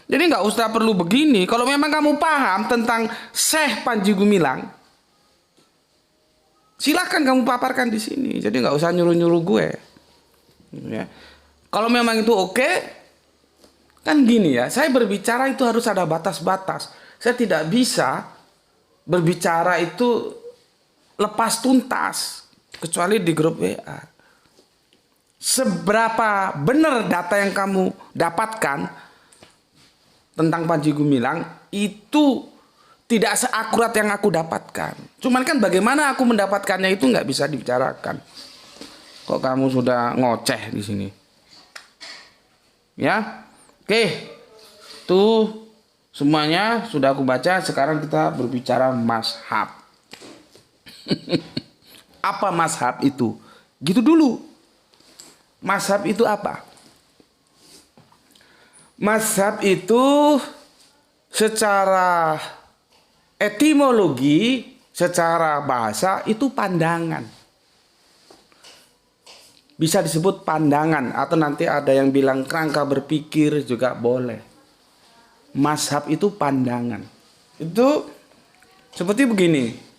Jadi nggak usah perlu begini. Kalau memang kamu paham tentang Syekh Panji Gumilang, silahkan kamu paparkan di sini. Jadi nggak usah nyuruh-nyuruh gue. Ya. Kalau memang itu oke, kan gini ya. Saya berbicara itu harus ada batas-batas. Saya tidak bisa berbicara itu lepas tuntas, kecuali di grup WA. Seberapa benar data yang kamu dapatkan tentang Panji Gumilang itu tidak seakurat yang aku dapatkan. Cuman kan bagaimana aku mendapatkannya itu nggak bisa dibicarakan. Kok kamu sudah ngoceh di sini? Ya, oke, tuh semuanya sudah aku baca. Sekarang kita berbicara mazhab. Apa mazhab itu? Gitu dulu. Mazhab itu apa? Mazhab itu secara etimologi, secara bahasa itu pandangan. Bisa disebut pandangan atau nanti ada yang bilang kerangka berpikir juga boleh. Mazhab itu pandangan. Itu seperti begini.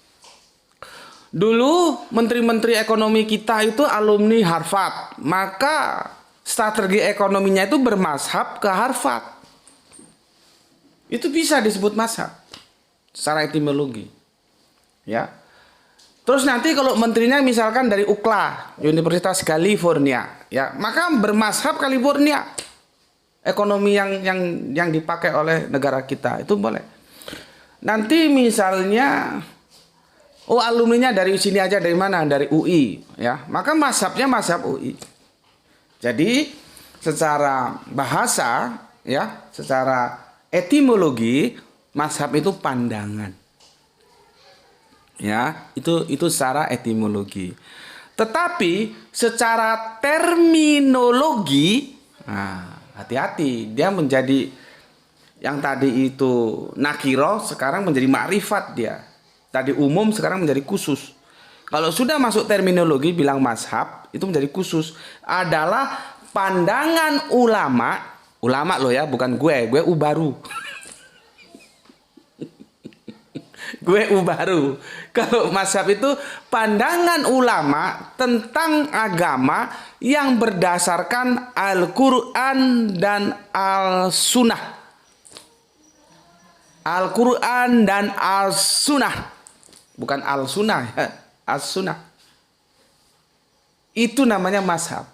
Dulu menteri-menteri ekonomi kita itu alumni Harvard, maka strategi ekonominya itu bermazhab ke Harvard. Itu bisa disebut mazhab secara etimologi. Ya. Terus nanti kalau menterinya misalkan dari UCLA, Universitas California, ya, maka bermazhab California. Ekonomi yang dipakai oleh negara kita itu boleh. Nanti misalnya alumninya dari sini aja, dari mana? Dari UI, ya. Maka mazhabnya mazhab UI. Jadi secara bahasa ya, secara etimologi mazhab itu pandangan. Ya, itu secara etimologi. Tetapi secara terminologi, nah, hati-hati, dia menjadi yang tadi itu nakiro sekarang menjadi ma'rifat dia. Tadi umum sekarang menjadi khusus. Kalau sudah masuk terminologi bilang mazhab itu menjadi khusus, adalah pandangan ulama loh ya, bukan gue ubaru. Gue ubaru. Kalau mazhab itu pandangan ulama tentang agama yang berdasarkan Al-Quran dan Al-Sunnah. Al-Quran dan Al-Sunnah. Bukan Al-Sunnah ya. As-Sunnah. Itu namanya mazhab.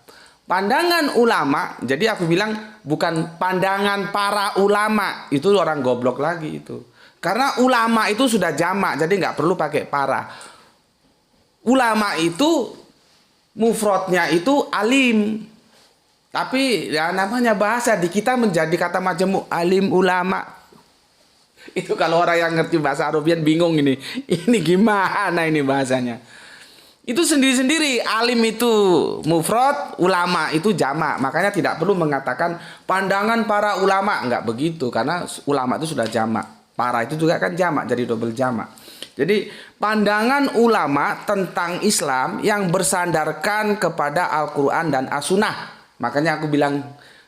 Pandangan ulama, jadi aku bilang bukan pandangan para ulama. Itu orang goblok lagi itu. Karena ulama itu sudah jamak, jadi nggak perlu pakai para. Ulama itu mufradnya itu alim. Tapi ya namanya bahasa di kita menjadi kata majemuk, alim ulama. Itu kalau orang yang ngerti bahasa Arabian bingung ini. Ini gimana ini bahasanya? Itu sendiri-sendiri. Alim itu mufrad, ulama itu jamak. Makanya tidak perlu mengatakan pandangan para ulama. Enggak begitu. Karena ulama itu sudah jamak. Para itu juga kan jamak. Jadi double jamak. Jadi pandangan ulama tentang Islam yang bersandarkan kepada Al-Quran dan As-Sunnah. Makanya aku bilang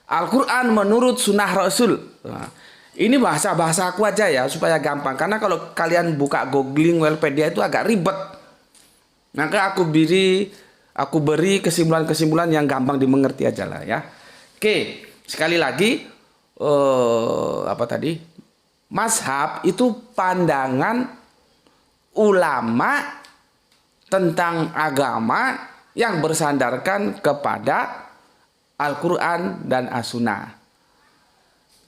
Al-Quran menurut Sunnah Rasul. Nah, ini bahasa aku aja ya supaya gampang. Karena kalau kalian buka googling Wikipedia itu agak ribet. Maka aku beri kesimpulan-kesimpulan yang gampang dimengerti aja lah ya. Oke, sekali lagi apa tadi? Mazhab itu pandangan ulama tentang agama yang bersandarkan kepada Al-Quran dan As-Sunnah.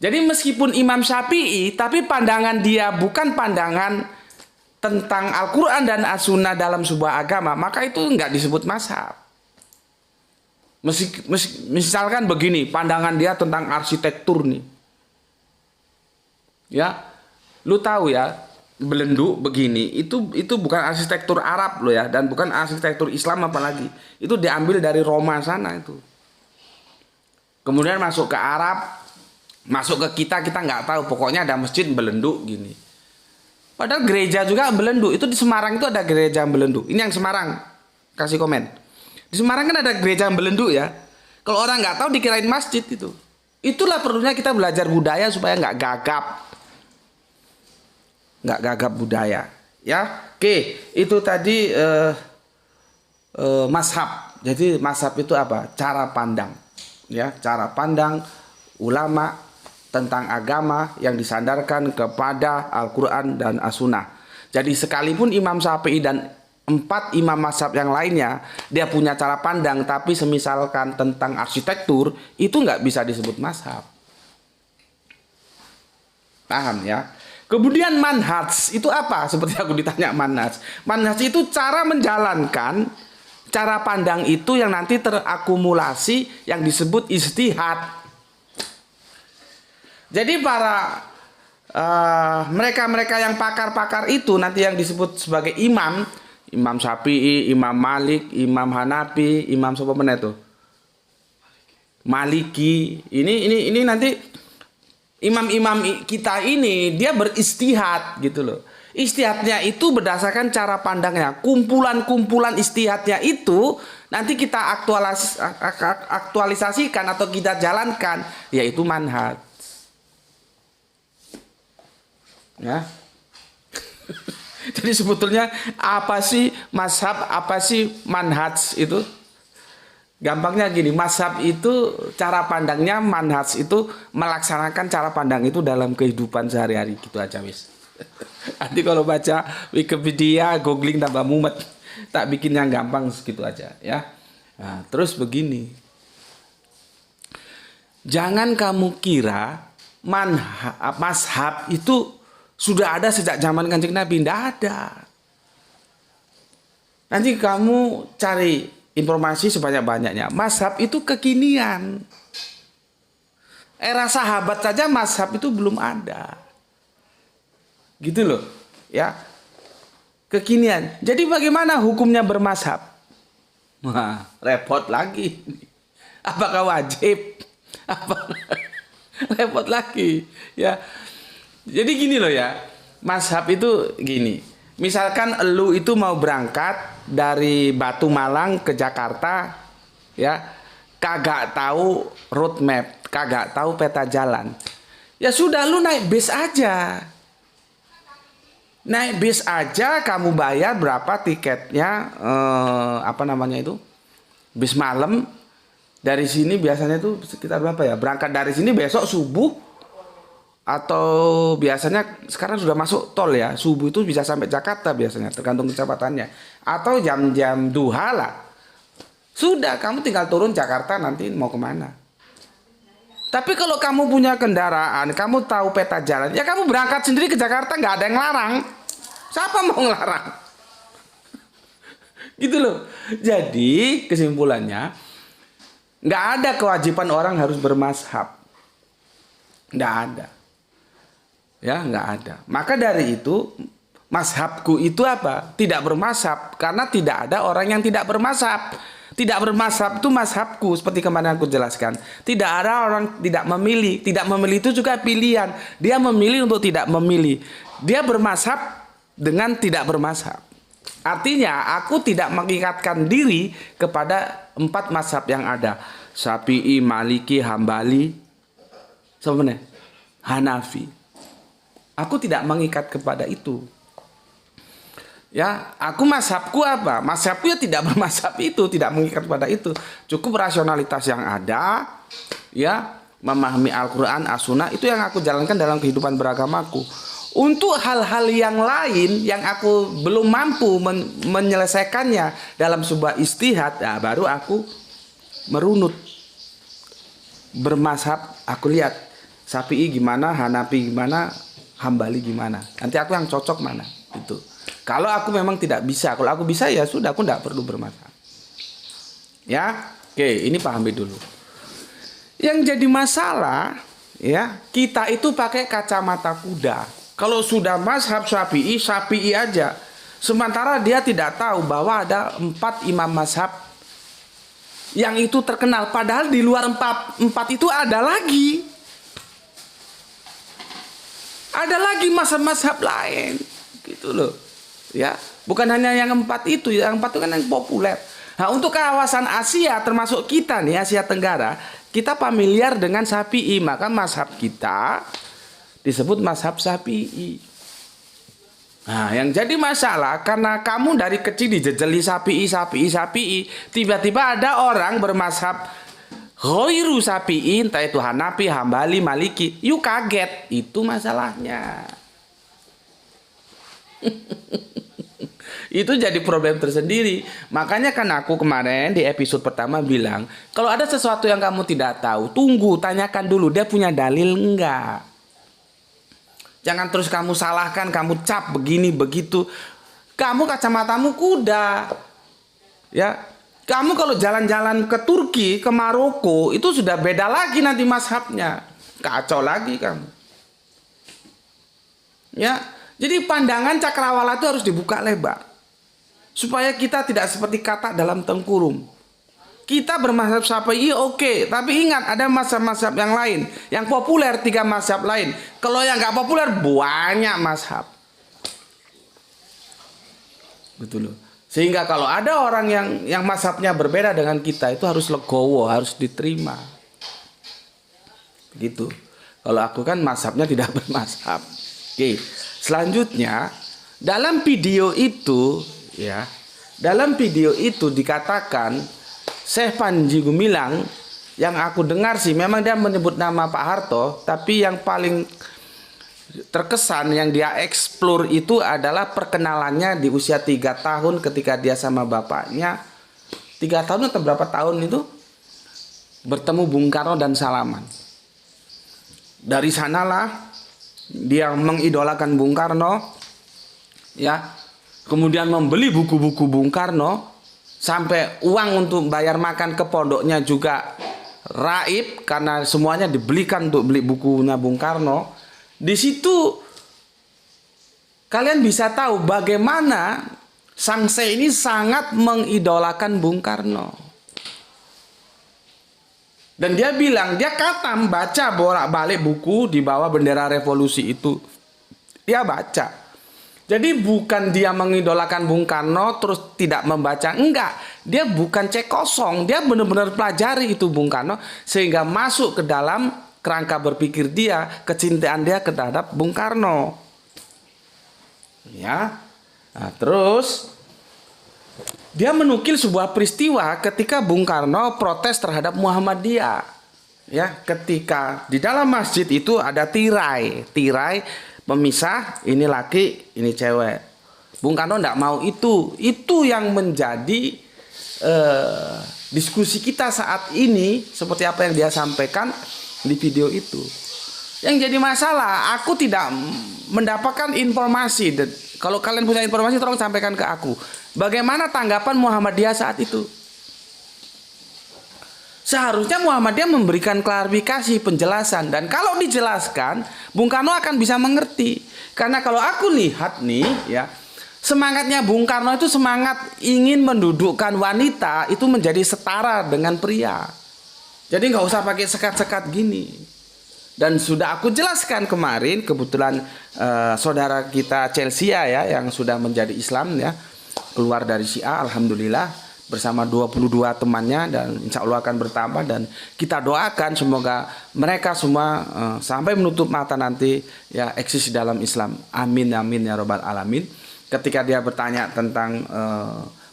Jadi meskipun Imam Syafi'i, tapi pandangan dia bukan pandangan tentang Al-Quran dan As-Sunnah dalam sebuah agama, maka itu nggak disebut mazhab. Misalkan begini, pandangan dia tentang arsitektur nih. Ya, lu tahu ya, Belenduk begini, itu bukan arsitektur Arab lo ya, dan bukan arsitektur Islam apalagi. Itu diambil dari Roma sana itu. Kemudian masuk ke Arab, masuk ke kita nggak tahu, pokoknya ada masjid Belenduk gini. Padahal gereja juga Belenduk. Itu di Semarang itu ada gereja Belenduk. Ini yang Semarang, kasih komen. Di Semarang kan ada gereja Belenduk ya. Kalau orang nggak tahu dikirain masjid itu. Itulah perlunya kita belajar budaya supaya nggak gagap budaya. Ya, oke. Itu tadi mazhab. Jadi mazhab itu apa? Cara pandang. Ya, cara pandang ulama tentang agama yang disandarkan kepada Al-Quran dan As-Sunnah. Jadi sekalipun Imam Syafi'i dan 4 imam mazhab yang lainnya dia punya cara pandang, tapi semisalkan tentang arsitektur itu nggak bisa disebut mazhab. Paham ya? Kemudian manhaj itu apa? Seperti aku ditanya manhaj. Manhaj itu cara menjalankan cara pandang itu yang nanti terakumulasi yang disebut ijtihad. Jadi para mereka-mereka yang pakar-pakar itu nanti yang disebut sebagai imam, Imam Syafi'i, Imam Malik, Imam Hanafi, Imam siapa mana itu? Maliki. Ini nanti imam-imam kita ini dia beristihad gitu loh. Istihadnya itu berdasarkan cara pandangnya. Kumpulan-kumpulan istihadnya itu nanti kita aktualisasikan atau kita jalankan, yaitu manhaj. Ya. Jadi sebetulnya apa sih mazhab, apa sih manhaj itu? Gampangnya gini, mazhab itu cara pandangnya, manhaj itu melaksanakan cara pandang itu dalam kehidupan sehari-hari, gitu aja wis. Nanti kalau baca Wikipedia, googling tambah mumet, tak bikin yang gampang segitu aja ya. Nah, terus begini, jangan kamu kira mazhab itu sudah ada sejak zaman Kanjeng Nabi. Tidak ada. Nanti kamu cari informasi sebanyak-banyaknya. Mazhab itu kekinian. Era sahabat saja mazhab itu belum ada. Gitu loh. Ya. Kekinian. Jadi bagaimana hukumnya bermazhab? Wah, repot lagi. Apakah wajib? Repot lagi. Ya. Jadi gini loh ya, mazhab itu gini. Misalkan lu itu mau berangkat dari Batu Malang ke Jakarta, ya, kagak tahu road map, kagak tahu peta jalan. Ya sudah, lu naik bis aja. Naik bis aja, kamu bayar berapa tiketnya, apa namanya itu, bis malam. Dari sini biasanya itu sekitar berapa ya? Berangkat dari sini besok subuh. Atau biasanya sekarang sudah masuk tol ya, subuh itu bisa sampai Jakarta biasanya, tergantung kecepatannya. Atau jam-jam duha lah. Sudah, kamu tinggal turun Jakarta, nanti mau kemana. Tapi kalau kamu punya kendaraan, kamu tahu peta jalan, ya kamu berangkat sendiri ke Jakarta, nggak ada yang larang. Siapa mau ngelarang? Gitu loh. Jadi kesimpulannya, nggak ada kewajiban orang harus bermazhab. Nggak ada. Ya, nggak ada. Maka dari itu mazhabku itu apa? Tidak bermazhab, karena tidak ada orang yang tidak bermazhab. Tidak bermazhab itu mazhabku, seperti kemarin aku jelaskan. Tidak ada orang tidak memilih. Tidak memilih itu juga pilihan. Dia memilih untuk tidak memilih. Dia bermazhab dengan tidak bermazhab. Artinya aku tidak mengikatkan diri kepada 4 mazhab yang ada. Syafi'i, Maliki, Hambali, sebenarnya Hanafi. Aku tidak mengikat kepada itu. Ya, aku mazhabku apa? Mazhabku ya tidak bermazhab itu, tidak mengikat kepada itu. Cukup rasionalitas yang ada, ya, memahami Al-Quran, As-Sunnah, itu yang aku jalankan dalam kehidupan beragamaku. Untuk hal-hal yang lain yang aku belum mampu menyelesaikannya dalam sebuah istihad, ya, baru aku merunut bermazhab. Aku lihat Syafi'i gimana, Hanafi gimana, Hambali gimana. Nanti aku yang cocok mana itu. Kalau aku memang tidak bisa, kalau aku bisa ya sudah, aku tidak perlu bermazhab. Ya, oke, ini pahami dulu. Yang jadi masalah, ya, kita itu pakai kacamata kuda. Kalau sudah mazhab Syafi'i, Syafi'i aja. Sementara dia tidak tahu bahwa ada 4 imam mazhab yang itu terkenal. Padahal di luar 4 itu ada lagi. Ada lagi mazhab-mazhab lain. Gitu loh. Ya, bukan hanya yang 4 itu. Yang 4 itu kan yang populer. Nah, untuk kawasan Asia, termasuk kita nih, Asia Tenggara, kita familiar dengan Syafi'i. Maka mazhab kita disebut mazhab Syafi'i. Nah, yang jadi masalah karena kamu dari kecil dijejeli Syafi'i, tiba-tiba ada orang bermazhab ghairu Syafi'i, entah itu Hanafi, Hambali, Maliki, you kaget. Itu masalahnya. Itu jadi problem tersendiri. Makanya kan aku kemarin di episode pertama bilang, kalau ada sesuatu yang kamu tidak tahu, tunggu, tanyakan dulu dia punya dalil enggak. Jangan terus kamu salahkan, kamu cap begini begitu. Kamu kacamatamu kuda. Ya. Kamu kalau jalan-jalan ke Turki, ke Maroko, itu sudah beda lagi nanti mazhabnya. Kacau lagi kamu. Ya. Jadi pandangan cakrawala itu harus dibuka lebar. Supaya kita tidak seperti katak dalam tengkurung. Kita bermazhab Syafi'i oke, tapi ingat ada mazhab-mazhab yang lain, yang populer 3 mazhab lain. Kalau yang nggak populer banyak mazhab. Betul loh. Sehingga kalau ada orang yang mazhabnya berbeda dengan kita, itu harus legowo, harus diterima. Gitu. Kalau aku kan mazhabnya tidak bermazhab. Oke. Selanjutnya dalam video itu, ya, dalam video itu dikatakan Syekh Panji Gumilang, yang aku dengar sih memang dia menyebut nama Pak Harto, tapi yang paling terkesan yang dia eksplor itu adalah perkenalannya di usia 3 tahun ketika dia sama bapaknya. 3 tahun atau berapa tahun itu bertemu Bung Karno dan salaman. Dari sanalah dia mengidolakan Bung Karno, ya, kemudian membeli buku-buku Bung Karno. Sampai uang untuk bayar makan ke pondoknya juga raib karena semuanya dibelikan untuk beli bukunya Bung Karno. Di situ kalian bisa tahu bagaimana Sang Syekh ini sangat mengidolakan Bung Karno. Dan dia bilang, dia katam baca bolak-balik buku di bawah bendera revolusi itu. Dia baca. Jadi bukan dia mengidolakan Bung Karno terus tidak membaca, enggak. Dia bukan cek kosong, dia benar-benar pelajari itu Bung Karno sehingga masuk ke dalam kerangka berpikir dia, kecintaan dia terhadap Bung Karno. Ya. Nah, terus dia menukil sebuah peristiwa ketika Bung Karno protes terhadap Muhammadiyah. Ya, ketika di dalam masjid itu ada tirai pemisah, ini laki, ini cewek. Bung Karno tidak mau itu. Itu yang menjadi diskusi kita saat ini, seperti apa yang dia sampaikan di video itu. Yang jadi masalah, aku tidak mendapatkan informasi. Dan kalau kalian punya informasi, tolong sampaikan ke aku. Bagaimana tanggapan Muhammadiyah saat itu? Seharusnya Muhammadiyah memberikan klarifikasi, penjelasan, dan kalau dijelaskan, Bung Karno akan bisa mengerti. Karena kalau aku lihat nih, ya, semangatnya Bung Karno itu semangat ingin mendudukkan wanita itu menjadi setara dengan pria. Jadi nggak usah pakai sekat-sekat gini. Dan sudah aku jelaskan kemarin, kebetulan saudara kita Chelsea ya, yang sudah menjadi Islam ya, keluar dari Syiah, alhamdulillah, bersama 22 temannya, dan insya Allah akan bertambah, dan kita doakan semoga mereka semua sampai menutup mata nanti ya eksis dalam Islam. Amin amin ya robbal alamin. Ketika dia bertanya tentang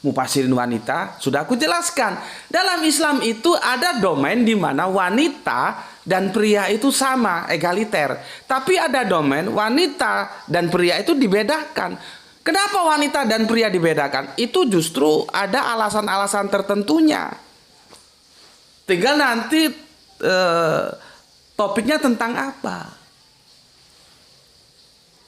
mufasirin wanita, sudah aku jelaskan dalam Islam itu ada domain di mana wanita dan pria itu sama, egaliter. Tapi ada domain wanita dan pria itu dibedakan. Kenapa wanita dan pria dibedakan? Itu justru ada alasan-alasan tertentunya. Tinggal nanti topiknya tentang apa.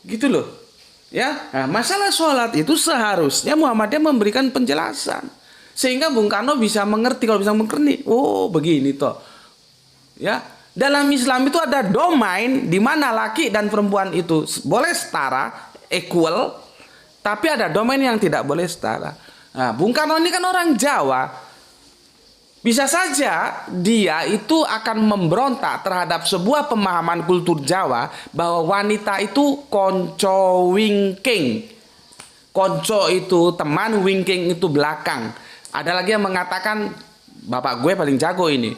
Gitu loh. Ya, nah, masalah sholat itu seharusnya Muhammadiyah memberikan penjelasan. Sehingga Bung Karno bisa mengerti, kalau bisa mengerti, oh begini toh. Ya, dalam Islam itu ada domain di mana laki dan perempuan itu boleh setara, equal. Tapi ada domain yang tidak boleh setara. Nah, Bung Karno ini kan orang Jawa. Bisa saja dia itu akan memberontak terhadap sebuah pemahaman kultur Jawa bahwa wanita itu konco wingking. Konco itu teman, wingking itu belakang. Ada lagi yang mengatakan, bapak gue paling jago ini,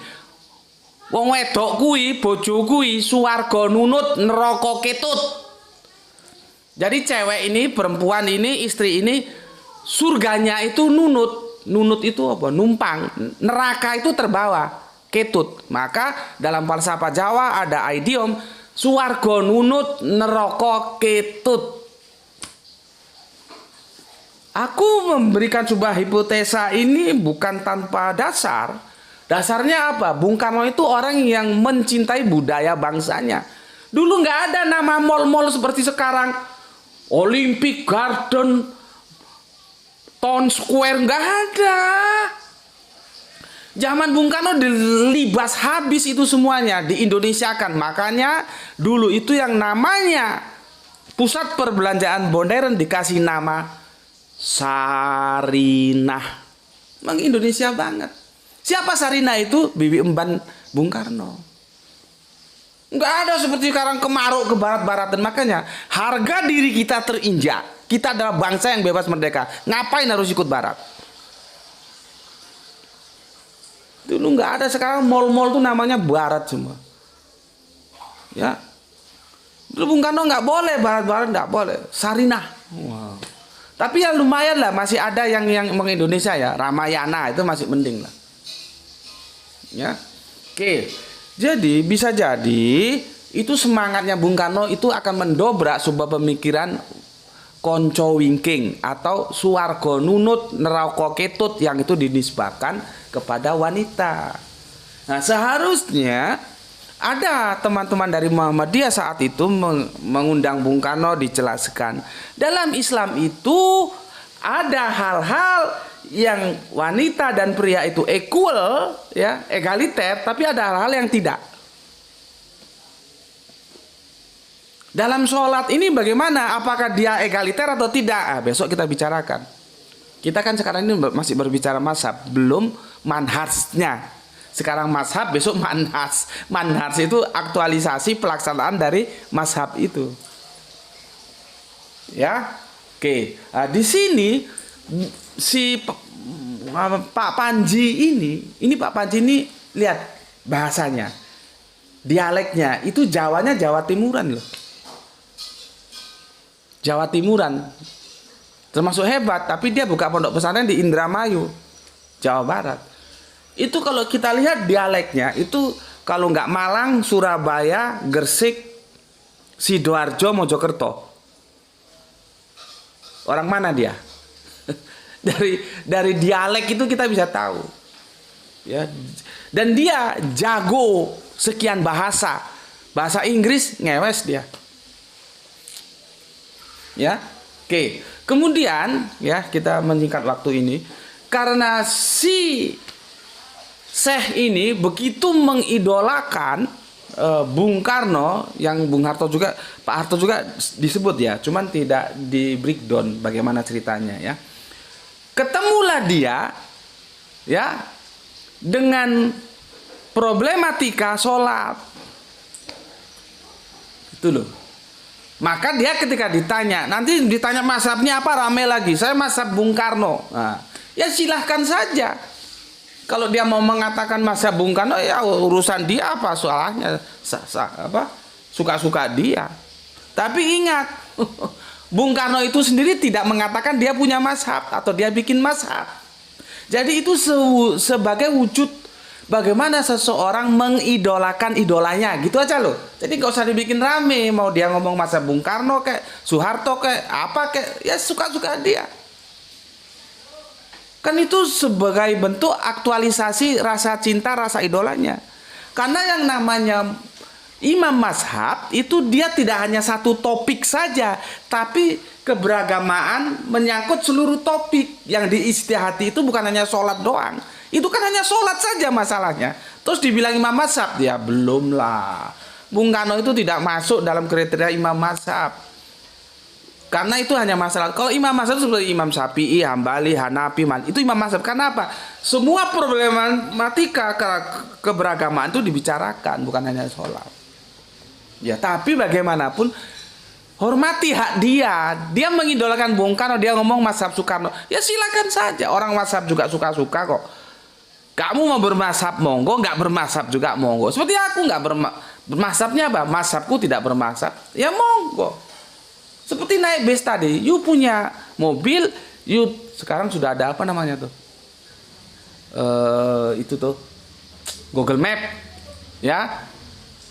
wong wedok kuwi, bojo kuwi, suwarga nunut, neraka ketut. Jadi cewek ini, perempuan ini, istri ini, surganya itu nunut. Nunut itu apa? Numpang. Neraka itu terbawa, ketut. Maka dalam falsafah Jawa ada idiom suwarga nunut, neraka ketut. Aku memberikan sebuah hipotesa ini bukan tanpa dasar. Dasarnya apa? Bung Karno itu orang yang mencintai budaya bangsanya. Dulu nggak ada nama mall-mall seperti sekarang. Olympic Garden, Town Square, nggak ada. Zaman Bung Karno dilibas habis itu semuanya, di Indonesia kan. Makanya dulu itu yang namanya pusat perbelanjaan modern dikasih nama Sarinah. Memang Indonesia banget. Siapa Sarinah itu? Bibi emban Bung Karno. Nggak ada seperti sekarang kemaruk ke barat-baratan. Makanya harga diri kita terinjak. Kita adalah bangsa yang bebas merdeka. Ngapain harus ikut barat? Dulu nggak ada, sekarang mall-mall tuh namanya barat semua. Ya. Dulu Bung Karno nggak boleh barat-barat, nggak boleh. Sarinah. Wow. Tapi ya lumayan lah, masih ada yang meng-Indonesia ya. Ramayana itu masih mending lah. Ya. Oke. Jadi bisa jadi itu semangatnya Bung Karno itu akan mendobrak sebuah pemikiran konco wingking atau suwarga nunut, neraka ketut yang itu dinisbahkan kepada wanita. Nah, seharusnya ada teman-teman dari Muhammadiyah saat itu mengundang Bung Karno, dijelaskan dalam Islam itu ada hal-hal yang wanita dan pria itu equal, ya, egaliter, tapi ada hal-hal yang tidak. Dalam sholat ini bagaimana? Apakah dia egaliter atau tidak? Besok kita bicarakan. Kita kan sekarang ini masih berbicara mazhab, belum manhajnya. Sekarang mazhab, besok manhaj. Manhaj itu aktualisasi pelaksanaan dari mazhab itu. Ya, oke. Nah, di sini si Pak Panji ini Pak Panji ini lihat bahasanya, dialeknya itu Jawanya Jawa Timuran loh, Jawa Timuran, termasuk hebat. Tapi dia buka pondok pesantren di Indramayu, Jawa Barat. Itu kalau kita lihat dialeknya itu kalau nggak Malang, Surabaya, Gresik, Sidoarjo, Mojokerto. Orang mana dia? Dari dialek itu kita bisa tahu, ya. Dan dia jago sekian bahasa Inggris ngewes dia, ya. Oke, kemudian ya kita menyingkat waktu ini karena si Syekh ini begitu mengidolakan Bung Karno, yang Bung Harto juga, Pak Harto juga disebut ya, cuman tidak di breakdown bagaimana ceritanya ya. Ketemulah dia ya dengan problematika sholat itu loh. Maka dia ketika ditanya, nanti ditanya mazhabnya apa, rame lagi, saya mazhab Bung Karno. Nah, ya silahkan saja. Kalau dia mau mengatakan mazhab Bung Karno, ya urusan dia, apa soalnya, suka-suka dia. Tapi ingat, Bung Karno itu sendiri tidak mengatakan dia punya mazhab atau dia bikin mazhab. Jadi itu sebagai wujud bagaimana seseorang mengidolakan idolanya, gitu aja loh. Jadi nggak usah dibikin rame, mau dia ngomong mazhab Bung Karno kayak Soeharto kayak apa kayak, ya suka-suka dia. Kan itu sebagai bentuk aktualisasi rasa cinta, rasa idolanya. Karena yang namanya imam mazhab itu dia tidak hanya satu topik saja, tapi keberagamaan menyangkut seluruh topik. Yang diistihati itu bukan hanya sholat doang. Itu kan hanya sholat saja masalahnya. Terus dibilang imam mazhab, ya belum lah. Bung Karno itu tidak masuk dalam kriteria imam mazhab. Karena itu hanya masalah. Kalau imam mazhab seperti Imam Syafi'i, Hambali, Hanafi, itu imam mazhab. Karena apa? Semua problematika keberagamaan itu dibicarakan, bukan hanya sholat. Ya, tapi bagaimanapun hormati hak dia. Dia mengidolakan Bung Karno, dia ngomong mazhab Soekarno. Ya silakan saja. Orang mazhab juga suka-suka kok. Kamu mau bermazhab monggo, nggak bermazhab juga monggo. Seperti aku nggak bermazhabnya apa? Mazhabku tidak bermazhab. Ya monggo. Seperti naik bis tadi, you punya mobil, you sekarang sudah ada apa namanya tuh? Itu tuh Google Map, ya.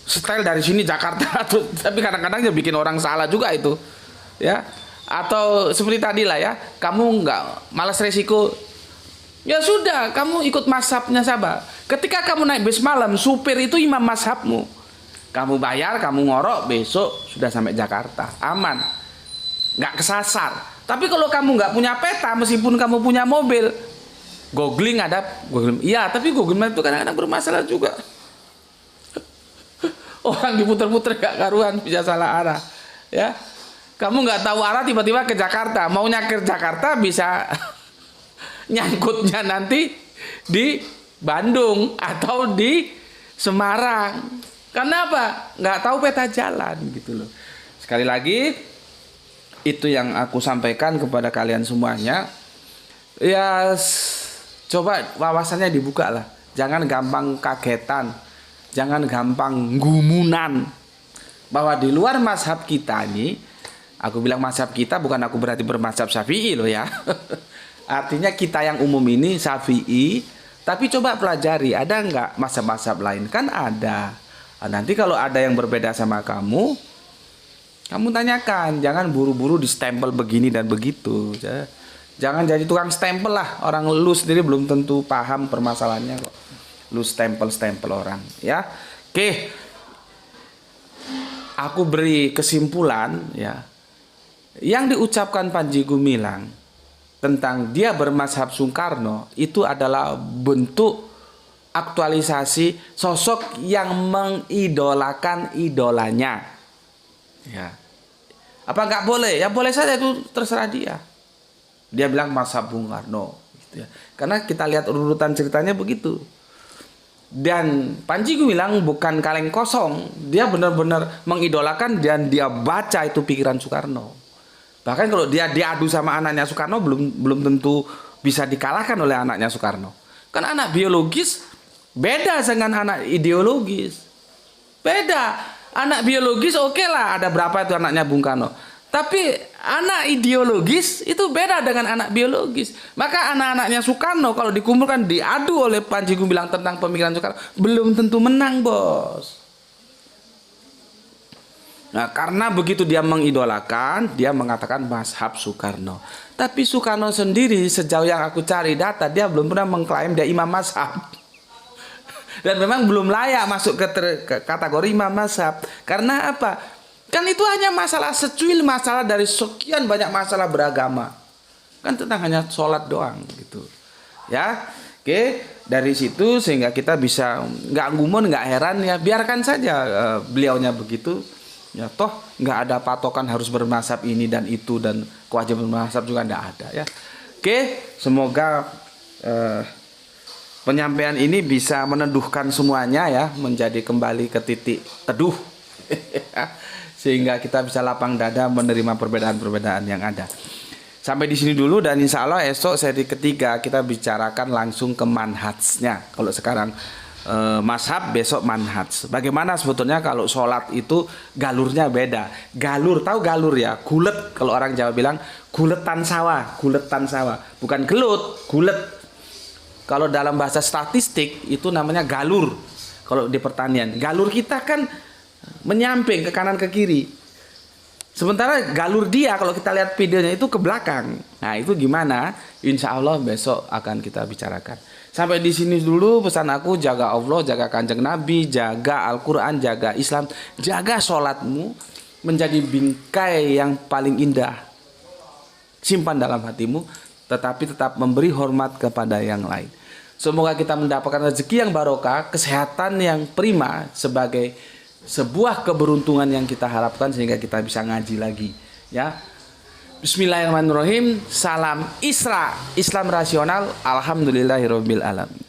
Style dari sini Jakarta tuh, tapi kadang-kadang ya bikin orang salah juga itu, ya. Atau seperti tadi lah ya, kamu nggak malas resiko, ya sudah, kamu ikut mazhabnya siapa? Ketika kamu naik bis malam, supir itu imam mazhabmu. Kamu bayar, kamu ngorok, besok sudah sampai Jakarta, aman. Nggak kesasar. Tapi kalau kamu nggak punya peta, meskipun kamu punya mobil, googling ada Google, iya, tapi Google Map itu kadang-kadang bermasalah juga. Orang diputer-puter gak karuan, bisa salah arah, ya. Kamu nggak tahu arah, tiba-tiba ke Jakarta, maunya ke Jakarta bisa nyangkutnya nanti di Bandung atau di Semarang. Karena apa? Nggak tahu peta jalan, gitu loh. Sekali lagi, itu yang aku sampaikan kepada kalian semuanya. Ya coba wawasannya dibuka lah. Jangan gampang kagetan, jangan gampang gumunan bahwa di luar mazhab kita ini, aku bilang mazhab kita bukan aku berarti bermazhab Syafi'i loh ya. Artinya kita yang umum ini Syafi'i, tapi coba pelajari ada nggak mazhab-mazhab lain, kan ada. Nah, nanti kalau ada yang berbeda sama kamu tanyakan, jangan buru-buru distempel begini dan begitu. Jangan jadi tukang stempel lah. Orang lu sendiri belum tentu paham permasalahannya kok. Lu stempel-stempel orang, ya. Oke. Aku beri kesimpulan ya. Yang diucapkan Panji Gumilang tentang dia bermazhab Soekarno itu adalah bentuk aktualisasi sosok yang mengidolakan idolanya. Ya, apa nggak boleh? Ya boleh saja, itu terserah dia. Dia bilang mazhab Bung Karno, gitu ya. Karena kita lihat urutan ceritanya begitu. Dan Panji Gumilang bukan kaleng kosong, dia benar-benar mengidolakan dan dia baca itu pikiran Soekarno. Bahkan kalau dia diadu sama anaknya Soekarno, belum tentu bisa dikalahkan oleh anaknya Soekarno. Kan anak biologis beda dengan anak ideologis, beda. Anak biologis oke lah, ada berapa itu anaknya Bung Karno. Tapi anak ideologis itu beda dengan anak biologis. Maka anak-anaknya Soekarno kalau dikumpulkan diadu oleh Panji Gumilang tentang pemikiran Soekarno, belum tentu menang, bos. Nah, karena begitu dia mengidolakan, dia mengatakan mazhab Soekarno. Tapi Soekarno sendiri sejauh yang aku cari data, dia belum pernah mengklaim dia imam mazhab. Dan memang belum layak masuk ke kategori imam mazhab. Karena apa? Kan itu hanya masalah secuil, masalah dari sekian banyak masalah beragama. Kan tentang hanya sholat doang gitu. Ya. Oke, dari situ sehingga kita bisa nggak gumun, nggak heran ya, biarkan saja beliaunya begitu. Ya toh nggak ada patokan harus bermazhab ini dan itu dan kewajiban bermazhab juga nggak ada ya. Oke, semoga penyampaian ini bisa meneduhkan semuanya ya, menjadi kembali ke titik teduh sehingga kita bisa lapang dada menerima perbedaan-perbedaan yang ada. Sampai di sini dulu dan insya Allah esok seri ketiga kita bicarakan langsung ke manhajnya. Kalau sekarang mazhab, besok manhaj. Bagaimana sebetulnya kalau sholat itu galurnya beda. Galur, tahu galur ya? Gulet, kalau orang Jawa bilang guletan sawah, guletan sawah. Bukan gelut, gulet. Kalau dalam bahasa statistik itu namanya galur. Kalau di pertanian, galur kita kan menyamping ke kanan ke kiri. Sementara galur dia kalau kita lihat videonya itu ke belakang. Nah itu gimana? Insya Allah besok akan kita bicarakan. Sampai di sini dulu pesan aku, jaga Allah, jaga kanjeng Nabi, jaga Al-Quran, jaga Islam, jaga sholatmu menjadi bingkai yang paling indah. Simpan dalam hatimu, tetapi tetap memberi hormat kepada yang lain. Semoga kita mendapatkan rezeki yang barokah, kesehatan yang prima sebagai sebuah keberuntungan yang kita harapkan sehingga kita bisa ngaji lagi ya. Bismillahirrahmanirrahim. Salam Isra, Islam rasional. Alhamdulillahirabbil alamin.